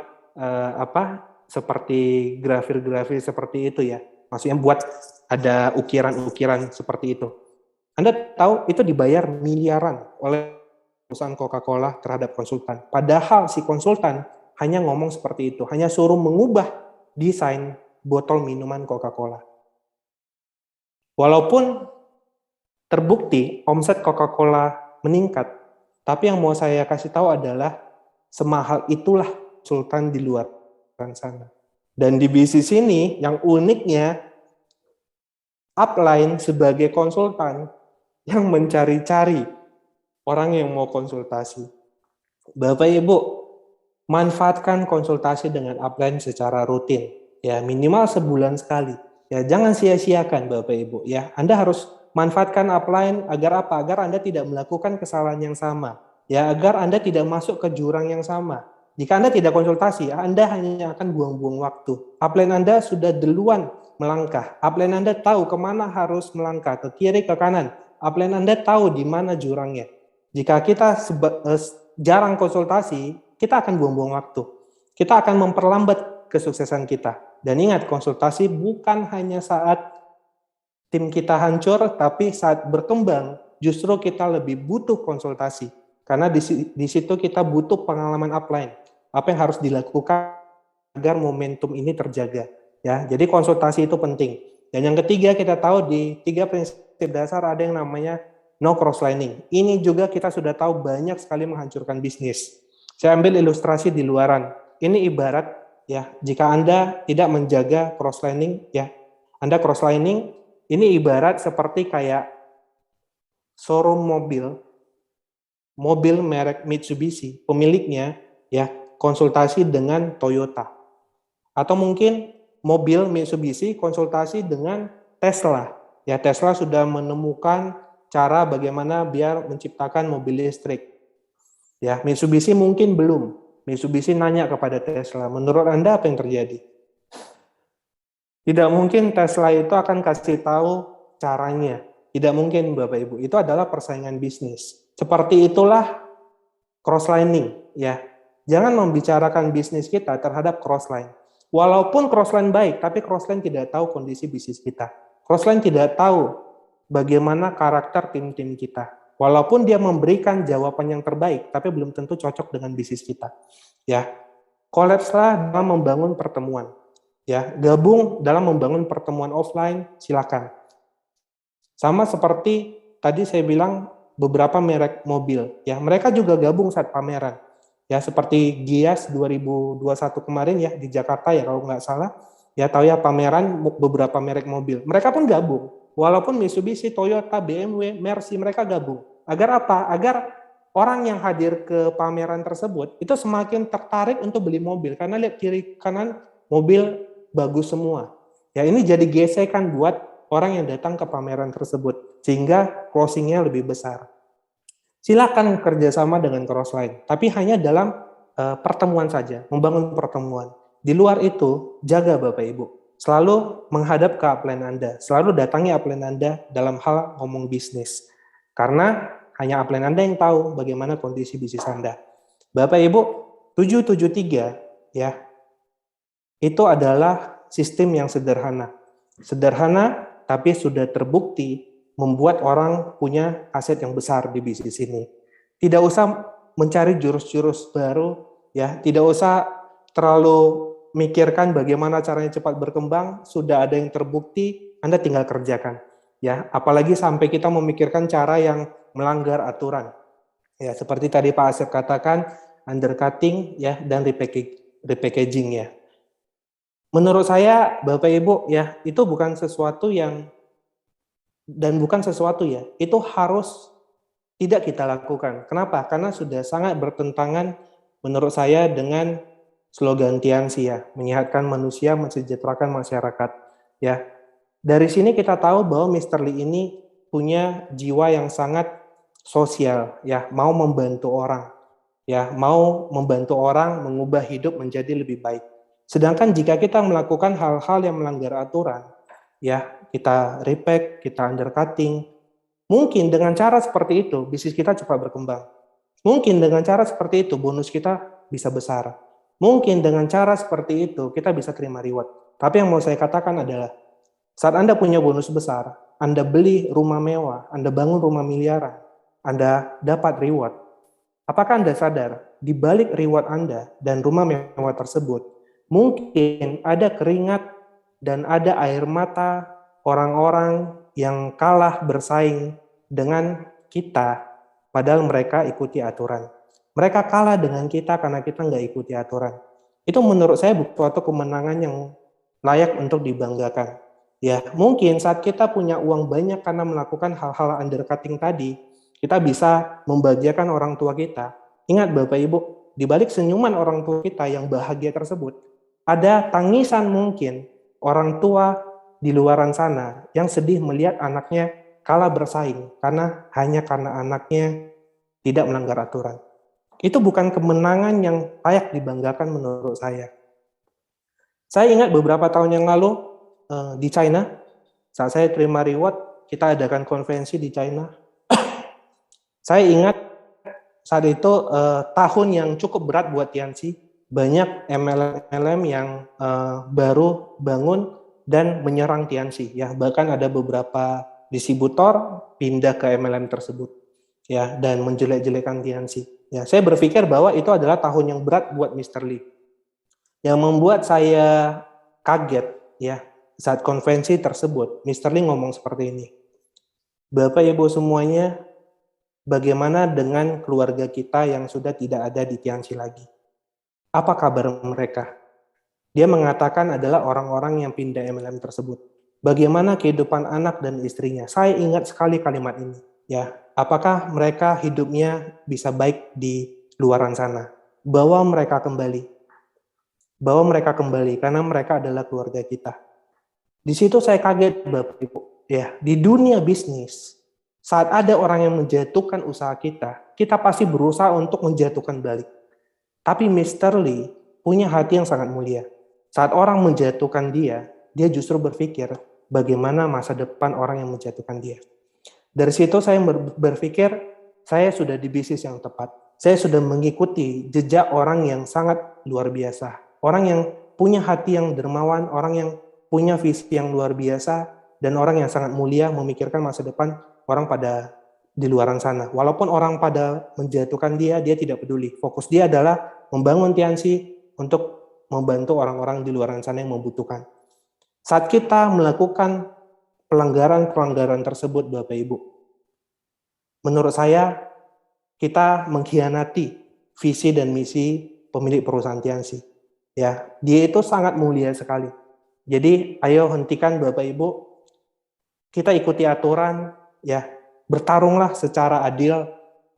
seperti grafir-grafir seperti itu, ya. Maksudnya buat ada ukiran-ukiran seperti itu. Anda tahu itu dibayar miliaran oleh perusahaan Coca-Cola terhadap konsultan. Padahal si konsultan hanya ngomong seperti itu, hanya suruh mengubah desain botol minuman Coca-Cola. Walaupun terbukti omset Coca-Cola meningkat, tapi yang mau saya kasih tahu adalah semahal itulah konsultan di luar sana. Dan di bisnis ini yang uniknya, upline sebagai konsultan yang mencari-cari orang yang mau konsultasi. Bapak Ibu, manfaatkan konsultasi dengan upline secara rutin, ya, minimal sebulan sekali. Ya, jangan sia-siakan Bapak Ibu, ya. Anda harus manfaatkan upline agar apa? Agar Anda tidak melakukan kesalahan yang sama, ya, agar Anda tidak masuk ke jurang yang sama. Jika Anda tidak konsultasi, Anda hanya akan buang-buang waktu. Upline Anda sudah duluan melangkah. Upline Anda tahu kemana harus melangkah, ke kiri, ke kanan. Upline Anda tahu di mana jurangnya. Jika kita jarang konsultasi, kita akan buang-buang waktu. Kita akan memperlambat kesuksesan kita. Dan ingat, konsultasi bukan hanya saat tim kita hancur, tapi saat berkembang, justru kita lebih butuh konsultasi. Karena di situ kita butuh pengalaman upline. Apa yang harus dilakukan agar momentum ini terjaga. Ya, jadi konsultasi itu penting. Dan yang ketiga, kita tahu di 3 prinsip dasar ada yang namanya no crosslining. Ini juga kita sudah tahu banyak sekali menghancurkan bisnis. Saya ambil ilustrasi di luaran. Ini ibarat ya, jika Anda tidak menjaga crosslining, ya, Anda crosslining, ini ibarat seperti kayak showroom mobil merek Mitsubishi, pemiliknya ya konsultasi dengan Toyota. Atau mungkin mobil Mitsubishi konsultasi dengan Tesla. Ya, Tesla sudah menemukan cara bagaimana biar menciptakan mobil listrik. Ya, Mitsubishi mungkin belum. Mitsubishi nanya kepada Tesla, menurut Anda apa yang terjadi? Tidak mungkin Tesla itu akan kasih tahu caranya. Tidak mungkin, Bapak Ibu. Itu adalah persaingan bisnis. Seperti itulah crosslining, ya. Jangan membicarakan bisnis kita terhadap crossline. Walaupun crossline baik, tapi crossline tidak tahu kondisi bisnis kita. Crossline tidak tahu bagaimana karakter tim-tim kita. Walaupun dia memberikan jawaban yang terbaik, tapi belum tentu cocok dengan bisnis kita. Ya, collapse-lah dalam membangun pertemuan. Ya, gabung dalam membangun pertemuan offline, silakan. Sama seperti tadi saya bilang beberapa merek mobil, ya, mereka juga gabung saat pameran. Ya, seperti Gias 2021 kemarin ya di Jakarta ya kalau nggak salah, ya tahu ya pameran beberapa merek mobil. Mereka pun gabung. Walaupun Mitsubishi, Toyota, BMW, Mercy mereka gabung. Agar apa? Agar orang yang hadir ke pameran tersebut itu semakin tertarik untuk beli mobil karena lihat kiri kanan mobil bagus semua. Ya, ini jadi gesekan buat orang yang datang ke pameran tersebut sehingga closing-nya lebih besar. Silakan kerjasama dengan crossline, tapi hanya dalam pertemuan saja, membangun pertemuan. Di luar itu, jaga Bapak Ibu. Selalu menghadap ke upline Anda, selalu datangi upline Anda dalam hal ngomong bisnis. Karena hanya upline Anda yang tahu bagaimana kondisi bisnis Anda. Bapak Ibu, 773 ya, itu adalah sistem yang sederhana. Sederhana, tapi sudah terbukti membuat orang punya aset yang besar di bisnis ini. Tidak usah mencari jurus-jurus baru, ya. Tidak usah terlalu mikirkan bagaimana caranya cepat berkembang. Sudah ada yang terbukti, Anda tinggal kerjakan. Ya, apalagi sampai kita memikirkan cara yang melanggar aturan. Ya, seperti tadi Pak Asep katakan, undercutting, ya, dan repackaging, ya. Menurut saya, Bapak Ibu, ya, itu bukan sesuatu yang dan bukan sesuatu ya, itu harus tidak kita lakukan. Kenapa? Karena sudah sangat bertentangan menurut saya dengan slogan Tianxi ya, menyehatkan manusia, mensejahterakan masyarakat. Ya, dari sini kita tahu bahwa Mr. Lee ini punya jiwa yang sangat sosial, ya, mau membantu orang, ya, mau membantu orang mengubah hidup menjadi lebih baik. Sedangkan jika kita melakukan hal-hal yang melanggar aturan, ya, kita repack, kita undercutting. Mungkin dengan cara seperti itu, bisnis kita cepat berkembang. Mungkin dengan cara seperti itu, bonus kita bisa besar. Mungkin dengan cara seperti itu, kita bisa terima reward. Tapi yang mau saya katakan adalah, saat Anda punya bonus besar, Anda beli rumah mewah, Anda bangun rumah miliaran, Anda dapat reward. Apakah Anda sadar, di balik reward Anda dan rumah mewah tersebut, mungkin ada keringat dan ada air mata orang-orang yang kalah bersaing dengan kita, padahal mereka ikuti aturan. Mereka kalah dengan kita karena kita nggak ikuti aturan. Itu menurut saya suatu kemenangan yang layak untuk dibanggakan. Ya, mungkin saat kita punya uang banyak karena melakukan hal-hal undercutting tadi, kita bisa membahagiakan orang tua kita. Ingat Bapak Ibu, di balik senyuman orang tua kita yang bahagia tersebut, ada tangisan mungkin orang tua di luaran sana yang sedih melihat anaknya kalah bersaing hanya karena anaknya tidak melanggar aturan. Itu bukan kemenangan yang layak dibanggakan menurut saya. Saya ingat beberapa tahun yang lalu di China, saat saya terima reward, kita adakan konferensi di China. Saya ingat saat itu tahun yang cukup berat buat Tianxi. Banyak MLM yang baru bangun dan menyerang Tianxi. Ya, bahkan ada beberapa distributor pindah ke MLM tersebut, ya, dan menjelek-jelekan Tianxi. Ya, saya berpikir bahwa itu adalah tahun yang berat buat Mr. Lee. Yang membuat saya kaget, ya, saat konvensi tersebut, Mr. Lee ngomong seperti ini. Bapak Ibu semuanya, bagaimana dengan keluarga kita yang sudah tidak ada di Tianxi lagi? Apa kabar mereka? Dia mengatakan adalah orang-orang yang pindah MLM tersebut. Bagaimana kehidupan anak dan istrinya? Saya ingat sekali kalimat ini. Ya, apakah mereka hidupnya bisa baik di luaran sana? Bawa mereka kembali. Bawa mereka kembali karena mereka adalah keluarga kita. Di situ saya kaget, Bapak Ibu. Ya, di dunia bisnis, saat ada orang yang menjatuhkan usaha kita, kita pasti berusaha untuk menjatuhkan balik. Tapi Mr. Lee punya hati yang sangat mulia. Saat orang menjatuhkan dia justru berpikir bagaimana masa depan orang yang menjatuhkan dia. Dari situ saya berpikir saya sudah di bisnis yang tepat. Saya sudah mengikuti jejak orang yang sangat luar biasa. Orang yang punya hati yang dermawan, orang yang punya visi yang luar biasa, dan orang yang sangat mulia memikirkan masa depan orang pada di luaran sana. Walaupun orang pada menjatuhkan dia tidak peduli. Fokus dia adalah membangun Tianxi untuk membantu orang-orang di luaran sana yang membutuhkan. Saat kita melakukan pelanggaran-pelanggaran tersebut, Bapak Ibu, menurut saya kita mengkhianati visi dan misi pemilik perusahaan Tianxi. Ya, dia itu sangat mulia sekali. Jadi, ayo hentikan Bapak Ibu, kita ikuti aturan, ya, bertarunglah secara adil,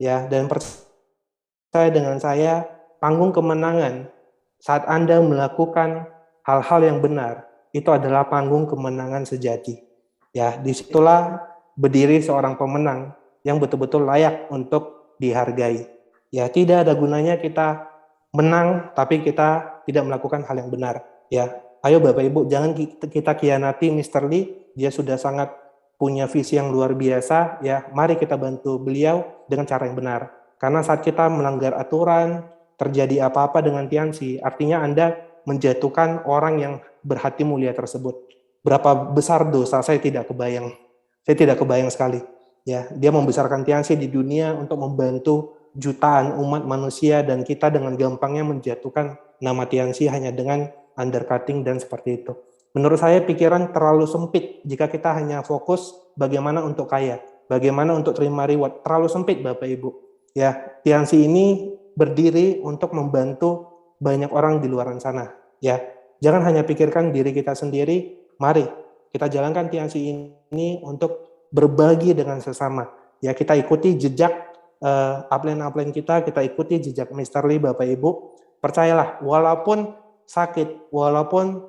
ya, dan percaya dengan saya, panggung kemenangan saat Anda melakukan hal-hal yang benar, itu adalah panggung kemenangan sejati. Ya, disitulah berdiri seorang pemenang yang betul-betul layak untuk dihargai. Ya, tidak ada gunanya kita menang tapi kita tidak melakukan hal yang benar. Ya, ayo Bapak Ibu, jangan kita khianati Mr. Lee. Dia sudah sangat punya visi yang luar biasa. Ya, mari kita bantu beliau dengan cara yang benar. Karena saat kita melanggar aturan, terjadi apa-apa dengan Tianxi, artinya Anda menjatuhkan orang yang berhati mulia tersebut. Berapa besar dosa saya tidak kebayang. Saya tidak kebayang sekali. Ya, dia membesarkan Tianxi di dunia untuk membantu jutaan umat manusia, dan kita dengan gampangnya menjatuhkan nama Tianxi hanya dengan undercutting dan seperti itu. Menurut saya pikiran terlalu sempit jika kita hanya fokus bagaimana untuk kaya, bagaimana untuk terima reward. Terlalu sempit Bapak Ibu. Ya, Tianxi ini berdiri untuk membantu banyak orang di luaran sana. Ya, jangan hanya pikirkan diri kita sendiri. Mari kita jalankan Tianxi ini untuk berbagi dengan sesama. Ya, kita ikuti jejak upline kita ikuti jejak Mr. Lee, Bapak Ibu. Percayalah, walaupun sakit, walaupun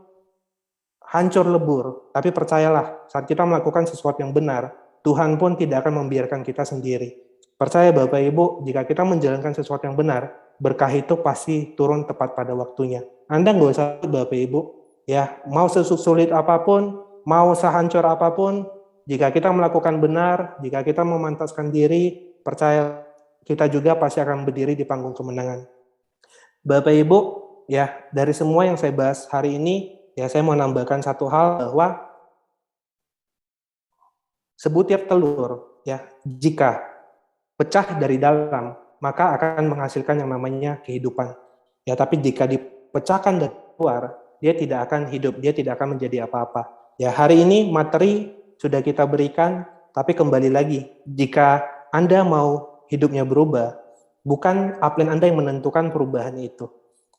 hancur lebur, tapi percayalah, saat kita melakukan sesuatu yang benar, Tuhan pun tidak akan membiarkan kita sendiri. Percaya Bapak Ibu, jika kita menjalankan sesuatu yang benar, berkah itu pasti turun tepat pada waktunya. Anda nggak usah Bapak Ibu, ya, mau sesulit apapun, mau sehancur apapun, jika kita melakukan benar, jika kita memantaskan diri, percaya kita juga pasti akan berdiri di panggung kemenangan. Bapak Ibu, ya, dari semua yang saya bahas hari ini, ya, saya mau nambahkan satu hal, bahwa sebutir telur, ya, jika pecah dari dalam, maka akan menghasilkan yang namanya kehidupan. Ya, tapi jika dipecahkan dari luar, dia tidak akan hidup, dia tidak akan menjadi apa-apa. Ya, hari ini materi sudah kita berikan, tapi kembali lagi, jika Anda mau hidupnya berubah, bukan upline Anda yang menentukan perubahan itu.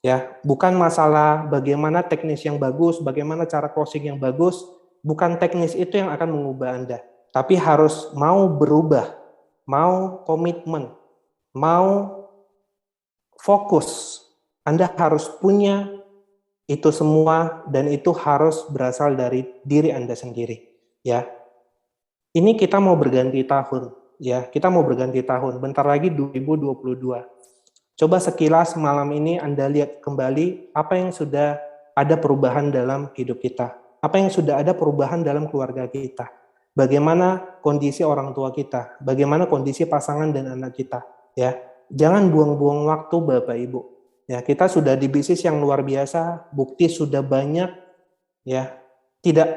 Ya, bukan masalah bagaimana teknis yang bagus, bagaimana cara closing yang bagus, bukan teknis itu yang akan mengubah Anda, tapi harus mau berubah, mau komitmen, mau fokus. Anda harus punya itu semua, dan itu harus berasal dari diri Anda sendiri. Ya, ini kita mau berganti tahun. Ya, kita mau berganti tahun. Bentar lagi 2022. Coba sekilas malam ini Anda lihat kembali apa yang sudah ada perubahan dalam hidup kita. Apa yang sudah ada perubahan dalam keluarga kita. Bagaimana kondisi orang tua kita. Bagaimana kondisi pasangan dan anak kita. Ya, jangan buang-buang waktu Bapak Ibu. Ya, kita sudah di bisnis yang luar biasa, bukti sudah banyak, ya. Tidak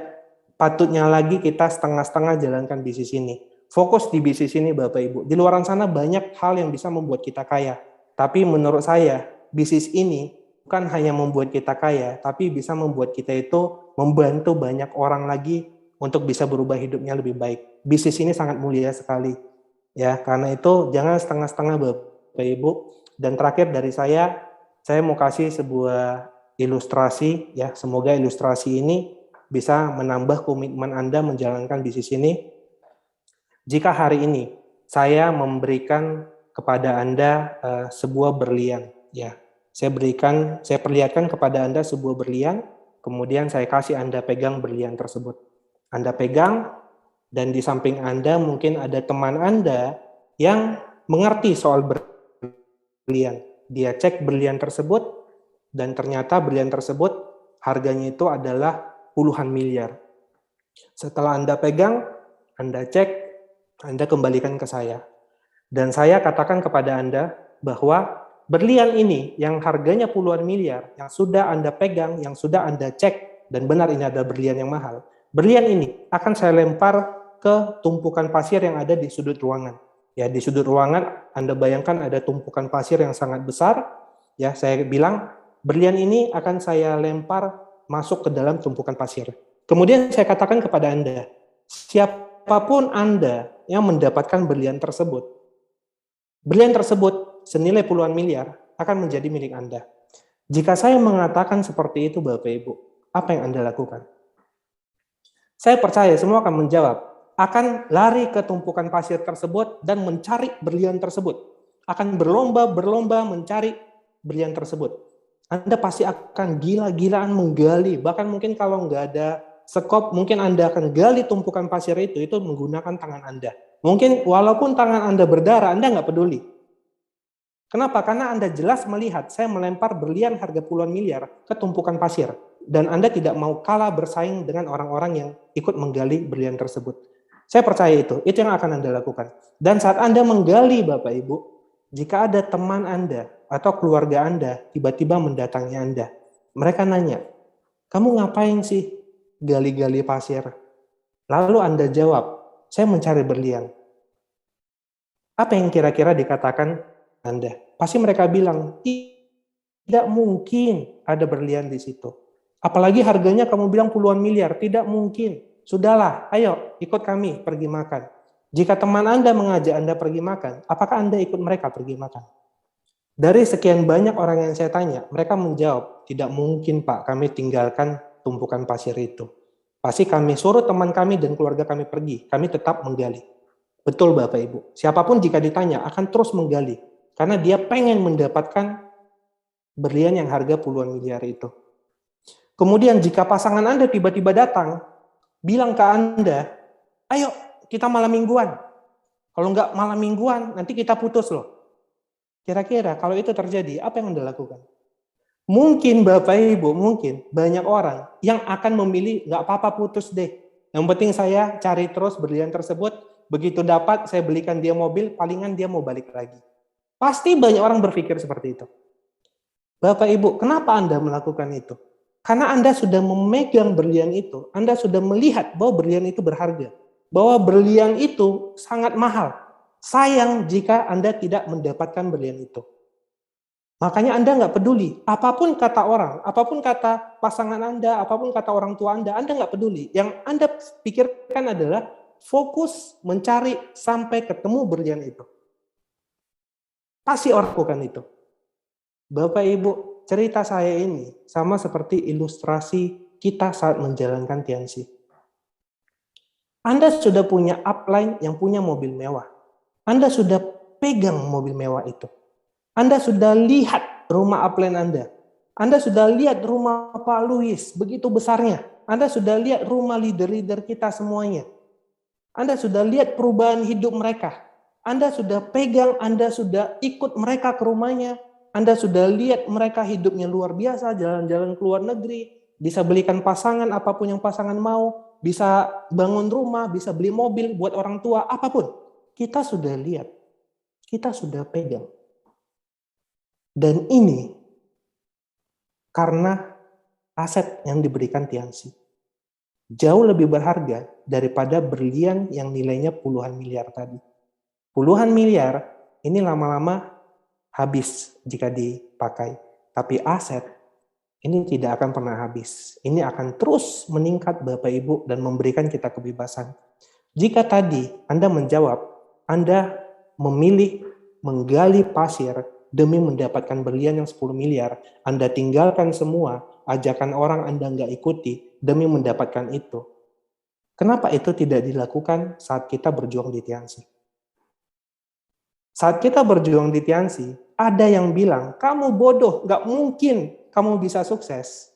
patutnya lagi kita setengah-setengah jalankan bisnis ini. Fokus di bisnis ini Bapak Ibu. Di luar sana banyak hal yang bisa membuat kita kaya. Tapi menurut saya, bisnis ini bukan hanya membuat kita kaya, tapi bisa membuat kita itu membantu banyak orang lagi untuk bisa berubah hidupnya lebih baik. Bisnis ini sangat mulia sekali. Ya, karena itu jangan setengah-setengah Bapak Ibu. Dan terakhir dari saya mau kasih sebuah ilustrasi, ya. Semoga ilustrasi ini bisa menambah komitmen Anda menjalankan bisnis ini. Jika hari ini saya memberikan kepada Anda sebuah berlian, ya. Saya perlihatkan kepada Anda sebuah berlian, kemudian saya kasih Anda pegang berlian tersebut. Anda pegang, dan di samping Anda mungkin ada teman Anda yang mengerti soal berlian. Dia cek berlian tersebut, dan ternyata berlian tersebut harganya itu adalah puluhan miliar. Setelah Anda pegang, Anda cek, Anda kembalikan ke saya. Dan saya katakan kepada Anda bahwa berlian ini yang harganya puluhan miliar, yang sudah Anda pegang, yang sudah Anda cek, dan benar ini ada berlian yang mahal, berlian ini akan saya lempar ke tumpukan pasir yang ada di sudut ruangan. Ya, di sudut ruangan Anda bayangkan ada tumpukan pasir yang sangat besar. Ya, saya bilang berlian ini akan saya lempar masuk ke dalam tumpukan pasir. Kemudian saya katakan kepada Anda, siapapun Anda yang mendapatkan berlian tersebut senilai puluhan miliar akan menjadi milik Anda. Jika saya mengatakan seperti itu Bapak Ibu, apa yang Anda lakukan? Saya percaya semua akan menjawab, akan lari ke tumpukan pasir tersebut dan mencari berlian tersebut. Akan berlomba-lomba mencari berlian tersebut. Anda pasti akan gila-gilaan menggali, bahkan mungkin kalau nggak ada sekop, mungkin Anda akan gali tumpukan pasir itu menggunakan tangan Anda. Mungkin walaupun tangan Anda berdarah, Anda nggak peduli. Kenapa? Karena Anda jelas melihat saya melempar berlian harga puluhan miliar ke tumpukan pasir. Dan Anda tidak mau kalah bersaing dengan orang-orang yang ikut menggali berlian tersebut. Saya percaya itu yang akan Anda lakukan. Dan saat Anda menggali Bapak Ibu, jika ada teman Anda atau keluarga Anda tiba-tiba mendatangi Anda, mereka nanya, kamu ngapain sih gali-gali pasir? Lalu Anda jawab, saya mencari berlian. Apa yang kira-kira dikatakan Anda? Pasti mereka bilang, tidak mungkin ada berlian di situ. Apalagi harganya kamu bilang puluhan miliar, tidak mungkin. Sudahlah, ayo ikut kami pergi makan. Jika teman Anda mengajak Anda pergi makan, apakah Anda ikut mereka pergi makan? Dari sekian banyak orang yang saya tanya, mereka menjawab, tidak mungkin Pak, kami tinggalkan tumpukan pasir itu. Pasti kami suruh teman kami dan keluarga kami pergi, kami tetap menggali. Betul Bapak Ibu, siapapun jika ditanya akan terus menggali, karena dia pengen mendapatkan berlian yang harga puluhan miliar itu. Kemudian jika pasangan Anda tiba-tiba datang, bilang ke Anda, ayo kita malam mingguan. Kalau nggak malam mingguan, nanti kita putus loh. Kira-kira kalau itu terjadi, apa yang Anda lakukan? Mungkin Bapak Ibu, mungkin banyak orang yang akan memilih, nggak apa-apa putus deh. Yang penting saya cari terus berlian tersebut, begitu dapat saya belikan dia mobil, palingan dia mau balik lagi. Pasti banyak orang berpikir seperti itu. Bapak Ibu, kenapa Anda melakukan itu? Karena Anda sudah memegang berlian itu, Anda sudah melihat bahwa berlian itu berharga, bahwa berlian itu sangat mahal. Sayang jika Anda tidak mendapatkan berlian itu. Makanya Anda nggak peduli, apapun kata orang, apapun kata pasangan Anda, apapun kata orang tua Anda nggak peduli. Yang Anda pikirkan adalah fokus mencari sampai ketemu berlian itu. Pasti orang lakukan itu. Bapak Ibu, cerita saya ini sama seperti ilustrasi kita saat menjalankan Tianxi. Anda sudah punya upline yang punya mobil mewah. Anda sudah pegang mobil mewah itu. Anda sudah lihat rumah upline Anda. Anda sudah lihat rumah Pak Luis, begitu besarnya. Anda sudah lihat rumah leader-leader kita semuanya. Anda sudah lihat perubahan hidup mereka. Anda sudah pegang, Anda sudah ikut mereka ke rumahnya. Anda sudah lihat mereka hidupnya luar biasa, jalan-jalan ke luar negeri, bisa belikan pasangan apapun yang pasangan mau, bisa bangun rumah, bisa beli mobil buat orang tua, apapun. Kita sudah lihat, kita sudah pegang. Dan ini karena aset yang diberikan Tianxi jauh lebih berharga daripada berlian yang nilainya puluhan miliar tadi. Puluhan miliar ini lama-lama habis jika dipakai. Tapi aset ini tidak akan pernah habis. Ini akan terus meningkat Bapak Ibu dan memberikan kita kebebasan. Jika tadi Anda menjawab, Anda memilih menggali pasir demi mendapatkan berlian yang 10 miliar, Anda tinggalkan semua, ajakan orang Anda nggak ikuti demi mendapatkan itu. Kenapa itu tidak dilakukan saat kita berjuang di Tianxi? Saat kita berjuang di Tianxi, ada yang bilang, kamu bodoh, nggak mungkin kamu bisa sukses.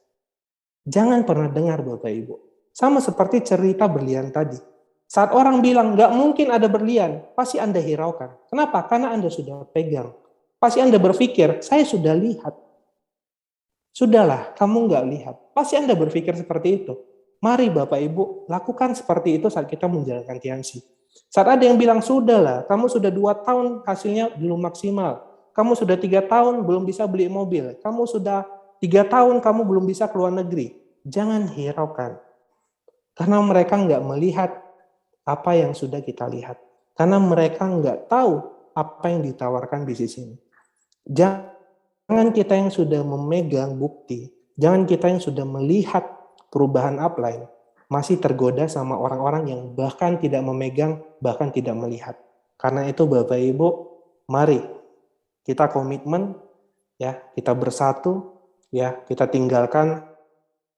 Jangan pernah dengar Bapak Ibu. Sama seperti cerita berlian tadi. Saat orang bilang, nggak mungkin ada berlian, pasti Anda hiraukan. Kenapa? Karena Anda sudah pegang. Pasti Anda berpikir, saya sudah lihat. Sudahlah, kamu nggak lihat. Pasti Anda berpikir seperti itu. Mari Bapak Ibu, lakukan seperti itu saat kita menjalankan Tianxi. Saat ada yang bilang, sudahlah, kamu sudah 2 tahun hasilnya belum maksimal. Kamu sudah 3 tahun belum bisa beli mobil. Kamu sudah 3 tahun kamu belum bisa keluar negeri. Jangan hiraukan. Karena mereka nggak melihat apa yang sudah kita lihat. Karena mereka nggak tahu apa yang ditawarkan bisnis ini. Jangan kita yang sudah memegang bukti, jangan kita yang sudah melihat perubahan upline, masih tergoda sama orang-orang yang bahkan tidak memegang, bahkan tidak melihat. Karena itu Bapak Ibu, mari kita komitmen, ya, kita bersatu, ya, kita tinggalkan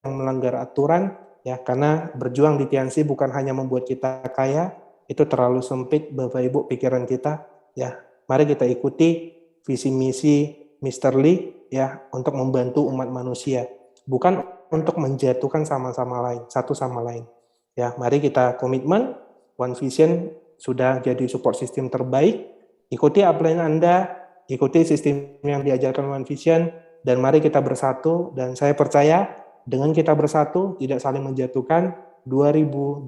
yang melanggar aturan, ya, karena berjuang di Tianxi bukan hanya membuat kita kaya, itu terlalu sempit Bapak Ibu pikiran kita, ya. Mari kita ikuti visi misi Mr. Lee, ya, untuk membantu umat manusia, bukan untuk menjatuhkan sama-sama lain, satu sama lain. Ya, mari kita komitmen, One Vision sudah jadi support system terbaik, ikuti upline Anda, ikuti sistem yang diajarkan One Vision, dan mari kita bersatu, dan saya percaya dengan kita bersatu, tidak saling menjatuhkan, 2022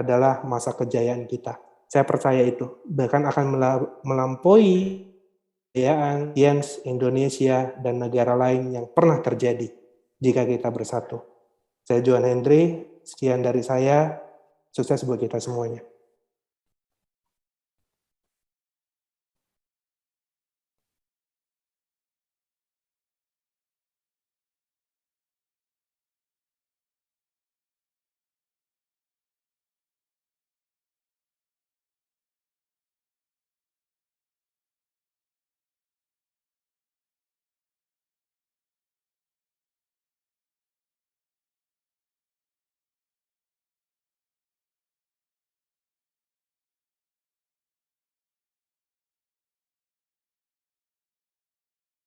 adalah masa kejayaan kita. Saya percaya itu, bahkan akan melampaui kejayaan Indonesia dan negara lain yang pernah terjadi jika kita bersatu. Saya Johan Hendry, sekian dari saya, sukses buat kita semuanya.